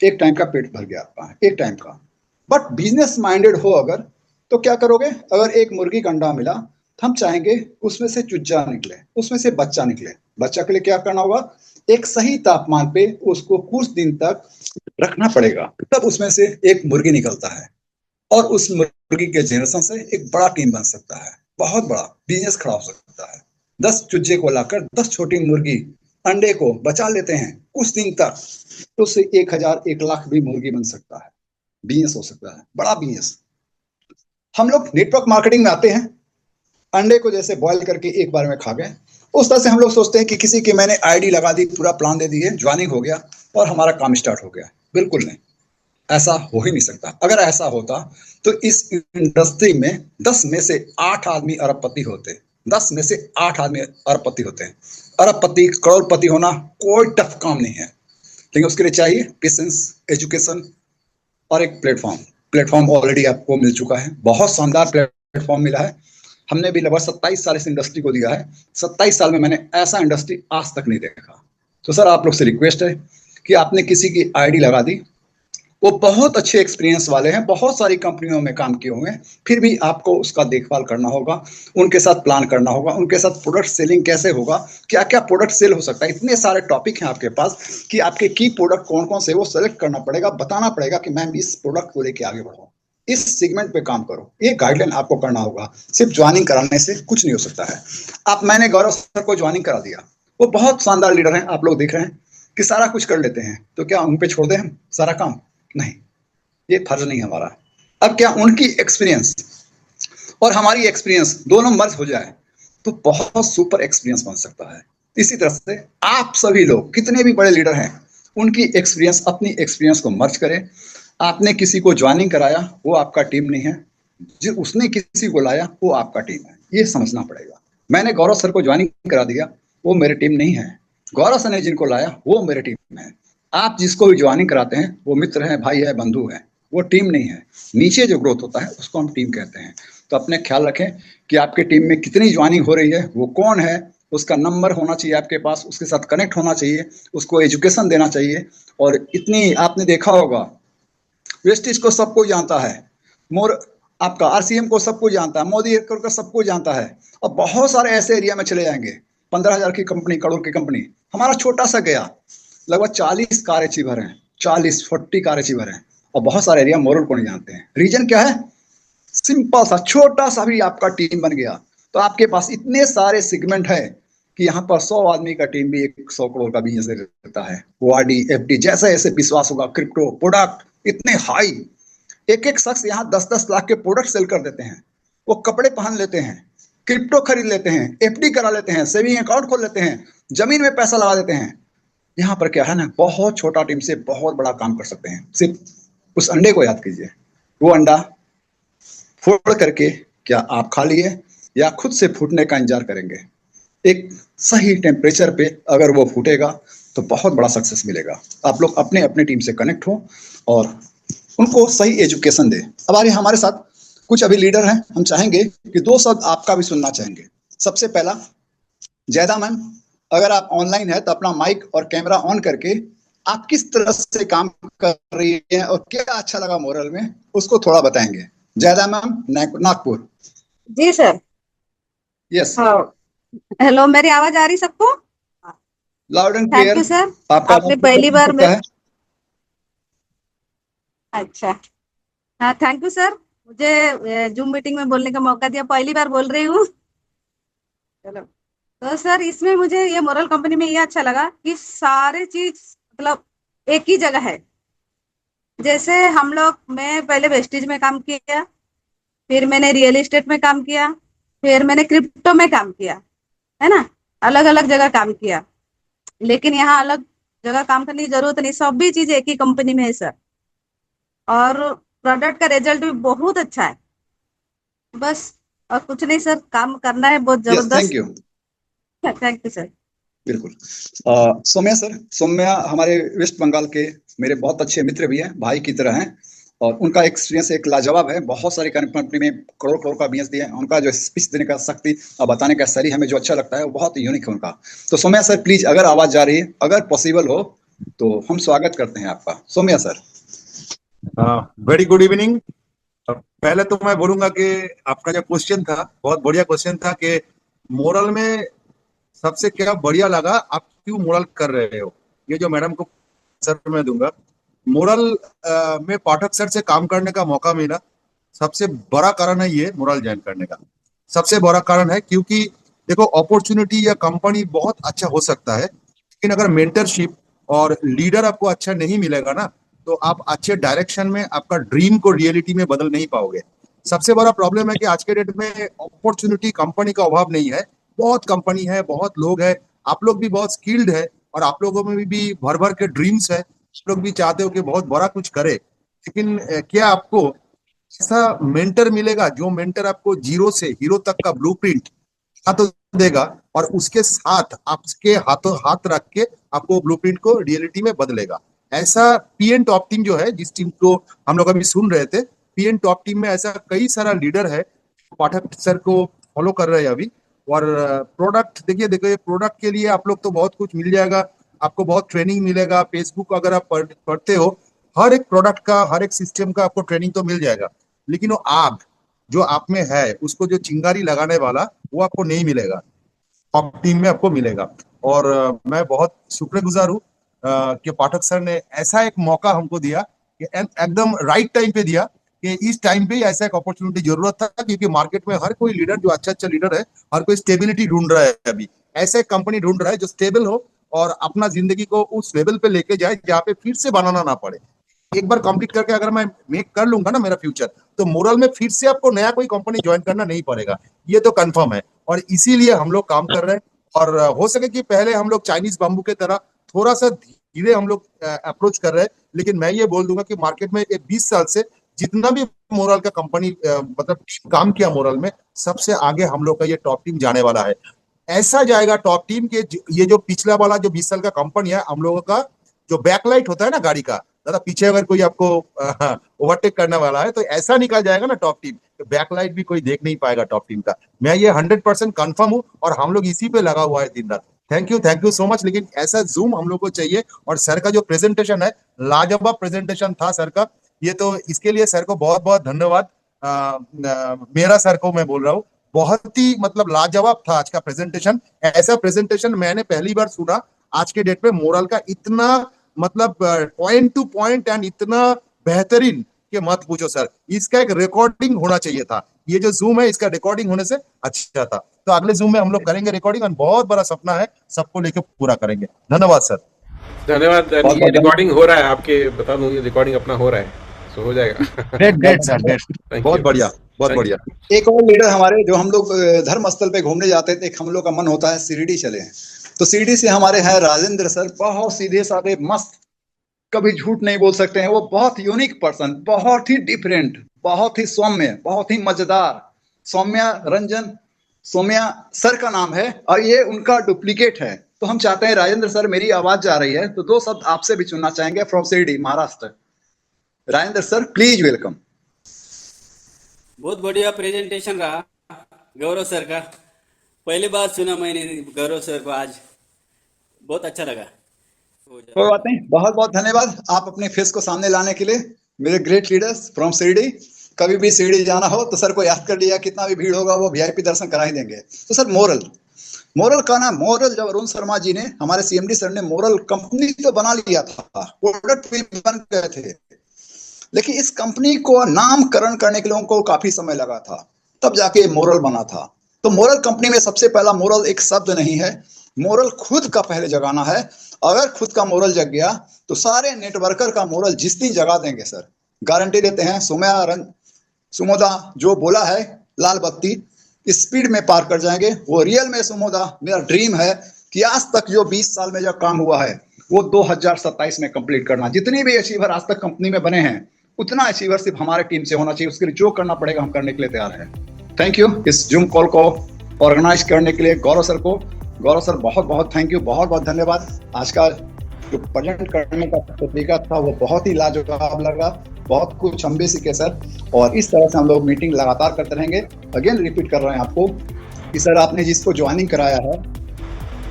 एक टाइम का पेट भर गया आपका, एक टाइम का। बट बिजनेस माइंडेड हो अगर, तो क्या करोगे? अगर एक मुर्गी का अंडा मिला, हम चाहेंगे उसमें से चूजा निकले, उसमें से बच्चा निकले। बच्चा के लिए क्या करना होगा? एक सही तापमान पे उसको कुछ दिन तक रखना पड़ेगा, तब उसमें से एक मुर्गी निकलता है, और उस मुर्गी के जनरेशन से एक बड़ा टीम बन सकता है, बहुत बड़ा बिजनेस खड़ा हो सकता है। 10 चूजे को लाकर 10 छोटी मुर्गी अंडे को बचा लेते हैं कुछ दिन तक, तो उससे 1000, 1 लाख भी मुर्गी बन सकता है, बिजनेस हो सकता है, बड़ा बिजनेस। हम लोग नेटवर्क मार्केटिंग में आते हैं, अंडे को जैसे बॉयल करके एक बार में खा गए, उस तरह से हम लोग सोचते हैं कि किसी की मैंने आईडी लगा दी, पूरा प्लान दे दिए, ज्वाइनिंग हो गया और हमारा काम स्टार्ट हो गया। बिल्कुल नहीं, ऐसा हो ही नहीं सकता। अगर ऐसा होता तो इस इंडस्ट्री में 10 में से 8 आदमी अरबपति होते, 10 में से 8 आदमी अरबपति होते हैं। अरबपति, करोड़पति होना कोई टफ काम नहीं है, लेकिन उसके लिए चाहिए पेशेंस, एजुकेशन और एक प्लेटफॉर्म ऑलरेडी आपको मिल चुका है, बहुत शानदार प्लेटफॉर्म मिला है। हमने भी लगभग 27 साल इस इंडस्ट्री को दिया है, 27 साल में मैंने ऐसा इंडस्ट्री आज तक नहीं देखा। तो सर आप लोग से रिक्वेस्ट है कि आपने किसी की आईडी लगा दी, वो बहुत अच्छे एक्सपीरियंस वाले हैं, बहुत सारी कंपनियों में काम किए हुए हैं, फिर भी आपको उसका देखभाल करना होगा, उनके साथ प्लान करना होगा, उनके साथ प्रोडक्ट सेलिंग कैसे होगा, क्या क्या प्रोडक्ट सेल हो सकता है। इतने सारे टॉपिक हैं आपके पास कि आपके की प्रोडक्ट कौन कौन से, वो सेलेक्ट करना पड़ेगा, बताना पड़ेगा कि मैं इस प्रोडक्ट को लेके आगे बढ़ाऊँ, इस सेगमेंट पे काम करो। ये गाइडलाइन आपको करना होगा, सिर्फ ज्वाइनिंग कराने से कुछ नहीं हो सकता है। मैंने गौरव सर को ज्वाइनिंग करा दिया, वो बहुत शानदार लीडर हैं, आप लोग देख रहे हैं कि सारा कुछ कर लेते हैं, तो क्या उन पे छोड़ दें हम सारा काम? नहीं, ये फर्ज नहीं हमारा। अब क्या उनकी एक्सपीरियंस और हमारी एक्सपीरियंस दोनों मर्ज हो जाए तो बहुत सुपर एक्सपीरियंस बन सकता है। इसी तरह से आप सभी लोग कितने भी बड़े लीडर हैं, उनकी एक्सपीरियंस, अपनी एक्सपीरियंस को मर्ज करें। आपने किसी को ज्वाइनिंग कराया, वो आपका टीम नहीं है, जो उसने किसी को लाया वो आपका टीम है, ये समझना पड़ेगा। मैंने गौरव सर को ज्वाइनिंग करा दिया, वो मेरे टीम नहीं है। गौरव सर ने जिनको लाया वो मेरे टीम में है। आप जिसको भी ज्वाइनिंग कराते हैं वो मित्र है, भाई है, बंधु है, वो टीम नहीं है। नीचे जो ग्रोथ होता है उसको हम टीम कहते हैं। तो अपने ख्याल रखें कि आपके टीम में कितनी ज्वाइनिंग हो रही है, वो कौन है, उसका नंबर होना चाहिए आपके पास, उसके साथ कनेक्ट होना चाहिए, उसको एजुकेशन देना चाहिए। और इतनी आपने देखा होगा, वेस्टिज को सबको जानता है, मोर आपका आरसीएम को सबको जानता है, मोदी को सबको जानता है। और बहुत सारे ऐसे एरिया में चले जाएंगे, 15,000 की कंपनी, करोड़ की कंपनी, हमारा छोटा सा गया, लगभग 40 कार अचीवर हैं, 40 कार अचीवर हैं, और बहुत सारे एरिया मोरल को नहीं जानते हैं। रीजन क्या है? सिंपल सा, छोटा सा भी आपका टीम बन गया तो आपके पास इतने सारे सेगमेंट है कि यहाँ पर 100 आदमी का टीम भी 100 करोड़ का बिजनेस रहता है। वाडी, एफडी, जैसे जैसे विश्वास होगा, क्रिप्टो प्रोडक्ट इतने हाई, एक एक शख्स यहाँ 10-10 लाख के प्रोडक्ट सेल कर देते हैं। वो कपड़े पहन लेते हैं, क्रिप्टो खरीद लेते हैं, एफडी करा लेते हैं, सेविंग अकाउंट खोल लेते हैं, जमीन में पैसा लगा देते हैं। यहाँ पर क्या है ना, बहुत छोटा टीम से बहुत बड़ा काम कर सकते हैं। सिर्फ उस अंडे को याद कीजिए, वो अंडा फोड़ करके क्या आप खा लिए या खुद से फूटने का इंतजार करेंगे? एक सही टेम्परेचर पे अगर वो फूटेगा तो बहुत बड़ा सक्सेस मिलेगा। आप लोग अपने अपने टीम से कनेक्ट हो और उनको सही एजुकेशन दे। अब हमारे साथ कुछ अभी लीडर हैं, हम चाहेंगे कि 2 शब्द आपका भी सुनना चाहेंगे। सबसे पहला, जैदा मैम, अगर आप ऑनलाइन है तो अपना माइक और कैमरा ऑन करके आप किस तरह से काम कर रही हैं और क्या अच्छा लगा मोरल में, उसको थोड़ा बताएंगे। जैदा मैम, नागपुर। जी सर। यस, हाँ, हेलो, मेरी आवाज आ रही सबको? Loud and thank clear. You sir. आपका आपने पहली बार में, है। अच्छा, हाँ, थैंक यू सर, मुझे जूम मीटिंग में बोलने का मौका दिया। पहली बार बोल रही हूँ। चलो, तो सर इसमें मुझे ये मोरल कंपनी में ये अच्छा लगा कि सारे चीज मतलब एक ही जगह है। जैसे हम लोग, मैं पहले वेस्टेज में काम किया, फिर मैंने रियल एस्टेट में काम किया, फिर मैंने क्रिप्टो में काम किया, है ना, अलग अलग जगह काम किया। लेकिन यहाँ अलग जगह काम करने की जरूरत नहीं, सब भी चीज एक ही कंपनी में है सर। और प्रोडक्ट का रिजल्ट भी बहुत अच्छा है। बस और कुछ नहीं सर, काम करना है बहुत यस, थैंक जबरदस्त। यू। Thank you sir. बिल्कुल। सौम्या सर, सौम्या हमारे वेस्ट बंगाल के मेरे बहुत अच्छे मित्र भी हैं, भाई की तरह हैं, और उनका एक्सपीरियंस एक लाजवाब है। बहुत सारी कंपनी में करोड़ करोड़ का बिजनेस दिया है। उनका जो स्पीच देने का शक्ति और बताने का शैली हमें जो अच्छा लगता है वो बहुत यूनिक है उनका। तो सौम्या सर प्लीज, अगर आवाज जा रही है, अगर पॉसिबल हो तो हम स्वागत करते हैं आपका। Saumya sir. Very good evening. पहले तो मैं बोलूंगा कि आपका जो क्वेश्चन था बहुत बढ़िया क्वेश्चन था कि मोरल में सबसे क्या बढ़िया लगा, आप क्यों मोरल कर रहे हो, ये जो मैडम को सर मैं दूंगा। मोरल में पाठक सर से काम करने का मौका मिला, सबसे बड़ा कारण है ये मोरल ज्वाइन करने का। सबसे बड़ा कारण है क्योंकि देखो, अपॉर्चुनिटी या कंपनी बहुत अच्छा हो सकता है, लेकिन अगर मेंटरशिप और लीडर आपको अच्छा नहीं मिलेगा ना, तो आप अच्छे डायरेक्शन में आपका ड्रीम को रियलिटी में बदल नहीं पाओगे। सबसे बड़ा प्रॉब्लम है कि आज के डेट में अपॉर्चुनिटी, कंपनी का अभाव नहीं है, बहुत कंपनी है, बहुत लोग है, आप लोग भी बहुत स्किल्ड है, और आप लोगों में भी भर भर के ड्रीम्स है, आप लोग भी चाहते हो कि बहुत बड़ा कुछ करे। लेकिन क्या आपको ऐसा मेंटर मिलेगा जो मेंटर आपको जीरो से हीरो तक का ब्लूप्रिंट तो देगा, और उसके साथ आपके हाथों हाथ रख के आपको ब्लूप्रिंट को रियलिटी में बदलेगा। ऐसा पीएन टॉप टीम जो है, जिस टीम को हम लोग अभी सुन रहे थे, पीएन टॉप टीम में ऐसा कई सारा लीडर है, पाठक सर को फॉलो कर रहे हैं अभी। और प्रोडक्ट देखिए देखिए, प्रोडक्ट के लिए आप लोग तो बहुत कुछ मिल जाएगा, आपको बहुत ट्रेनिंग मिलेगा। फेसबुक अगर आप पढ़ते हो, हर एक प्रोडक्ट का, हर एक सिस्टम का आपको ट्रेनिंग तो मिल जाएगा, लेकिन वो आग जो आप में है, उसको जो चिंगारी लगाने वाला, वो आपको नहीं मिलेगा, टॉप टीम में आपको मिलेगा। और मैं बहुत शुक्रगुजार हूँ कि पाठक सर ने ऐसा एक मौका हमको दिया, कि एकदम राइट टाइम पे दिया, कि इस टाइम पे ही ऐसा एक अपॉर्चुनिटी जरूरत था, क्योंकि मार्केट में हर कोई लीडर जो अच्छा अच्छा लीडर है, हर कोई स्टेबिलिटी ढूंढ रहा है। अभी ऐसा एक कंपनी ढूंढ रहा है जो स्टेबल हो और अपना जिंदगी को उस लेवल पे लेके जाए जहाँ पे फिर से बनाना ना पड़े। एक बार कंप्लीट करके अगर मैं मेक कर लूंगा ना मेरा फ्यूचर, तो मोरल में फिर से आपको नया कोई कंपनी ज्वाइन करना नहीं पड़ेगा, ये तो कंफर्म है। और इसीलिए हम लोग काम कर रहे हैं। और हो सके कि पहले हम लोग चाइनीज बम्बू के तरह थोड़ा सा धीरे हम लोग अप्रोच कर रहे हैं, लेकिन मैं ये बोल दूंगा कि मार्केट में 20 साल से जितना भी मोरल का कंपनी मतलब काम किया मोरल में, सबसे आगे हम लोग का ये टॉप टीम जाने वाला है। ऐसा जाएगा टॉप टीम के, ये जो पिछला वाला जो 20 साल का कंपनी है हम लोगों का, जो बैकलाइट होता है ना गाड़ी का, दादा पीछे अगर कोई आपको ओवरटेक करने वाला है तो ऐसा निकल जाएगा ना टॉप टीम, तो बैकलाइट भी कोई देख नहीं पाएगा टॉप टीम का। मैं ये 100% कंफर्म हूँ और हम लोग इसी पे लगा हुआ है दिन रात। Thank you so much. लेकिन ऐसा जूम हम लोग को चाहिए, और सर का जो प्रेजेंटेशन है, लाजवाब प्रेजेंटेशन था सर का। ये तो इसके लिए सर को बहुत बहुत धन्यवाद। मेरा सर को मैं बोल रहा हूँ, बहुत ही मतलब लाजवाब था आज का प्रेजेंटेशन। ऐसा प्रेजेंटेशन मैंने पहली बार सुना आज के डेट में। मोरल का इतना मतलब पॉइंट टू पॉइंट एंड इतना बेहतरीन कि मत पूछो सर। इसका एक रिकॉर्डिंग होना चाहिए था। ये जो जूम है इसका रिकॉर्डिंग होने से अच्छा था। तो अगले जूम में हम लोग करेंगे रिकॉर्डिंग, और बहुत बड़ा सपना है, सबको लेकर पूरा करेंगे। धन्यवाद सर। धन्यवाद। ये रिकॉर्डिंग हो रहा है, आपके बता दूं, ये रिकॉर्डिंग अपना हो रहा है, तो हो जाएगा। ग्रेट सर, ग्रेट, बहुत बढ़िया, बहुत बढ़िया। एक और लीडर हमारे, जो हम लोग धर्म स्थल पे घूमने जाते थे, हम लोग का मन होता है शिरडी चले हैं, तो शिरडी से हमारे हैं राजेंद्र सर। बहुत सीधे साधे, मस्त, कभी झूठ नहीं बोल सकते हैं। वो बहुत यूनिक पर्सन, बहुत ही डिफरेंट, बहुत ही सौम्य, बहुत ही मजेदार। सौम्या सर का नाम है, और ये उनका डुप्लीकेट है। तो हम चाहते हैं, राजेंद्र सर, मेरी आवाज जा रही है तो 2 शब्द आपसे भी सुनना चाहेंगे from Shirdi, Maharashtra. Rajendra sir, please welcome. बहुत बढ़िया प्रेजेंटेशन रहा गौरव सर का। पहली बार सुना मैंने गौरव सर को आज, बहुत अच्छा लगा। कोई बात नहीं, बहुत बहुत धन्यवाद आप अपने फेस को सामने लाने के लिए, मेरे ग्रेट लीडर्स फ्रॉम शिरडी। कभी भी शिरडी जाना हो तो सर को याद कर लिया, कितना भी भीड़ होगा वो वीआईपी दर्शन करा ही देंगे। तो सर, मोरल का नाम, मोरल जब अरुण शर्मा जी ने, हमारे सीएमडी सर ने मोरल कंपनी तो बना लिया था, प्रोडक्ट भी बन गए थे, लेकिन इस कंपनी को नामकरण करने के लिए उनको काफी समय लगा था, तब जाके मोरल बना था। तो मोरल कंपनी में सबसे पहला मोरल एक शब्द नहीं है, मोरल खुद का पहले जगाना है। अगर खुद का मोरल जग गया तो सारे नेटवर्कर का मोरल जिस दिन जगा देंगे सर, गारंटी देते हैं। सुमोदा जो बोला है, लाल बत्ती स्पीड में पार कर जाएंगे। वो रियल में सुमोदा, मेरा ड्रीम है कि आज तक जो 20 साल में जो काम हुआ है वो 2027 में कंप्लीट करना। जितने भी अचीवर आज तक कंपनी में बने हैं, उतना अचीवर सिर्फ हमारे टीम से होना चाहिए। उसके लिए जो करना पड़ेगा हम करने के लिए तैयार हैं। थैंक यू इस जूम कॉल को ऑर्गेनाइज करने के लिए गौरव सर को। गौरव सर, बहुत बहुत थैंक यू, बहुत बहुत धन्यवाद। आज का जो प्रेजेंट करने का तरीका था वो बहुत ही लाजवाब लगा, बहुत कुछ हम भी सीखे सर। और इस तरह से हम लोग मीटिंग लगातार करते रहेंगे। अगेन रिपीट कर रहे हैं आपको कि सर, आपने जिसको ज्वाइनिंग कराया है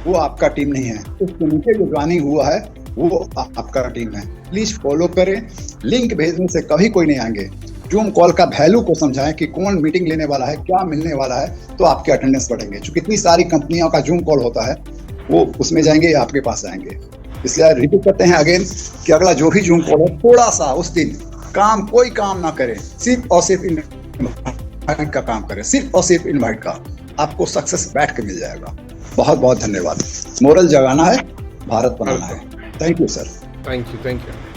वो आपका टीम नहीं है, उसके नीचे जो ज्वाइनिंग हुआ है वो आपका टीम है। प्लीज फॉलो करें, लिंक भेजने से कभी कोई नहीं आएंगे। जूम कॉल का वैल्यू को समझाएं कि कौन मीटिंग लेने वाला है, क्या मिलने वाला है, तो आपके अटेंडेंस बढ़ेंगे। क्योंकि इतनी सारी कंपनियों का जूम कॉल होता है, वो उसमें जाएंगे या आपके पास आएंगे। इसलिए रिपीट करते हैं अगेन कि अगला जो भी जूम कॉल है, थोड़ा सा उस दिन कोई काम ना करें, सिर्फ और सिर्फ इनवाइट का काम करें, सिर्फ और सिर्फ इनवाइट का, आपको सक्सेस बैठ के मिल जाएगा। बहुत बहुत धन्यवाद। मोरल जगाना है, भारत बनाना है। Thank you sir. Thank you.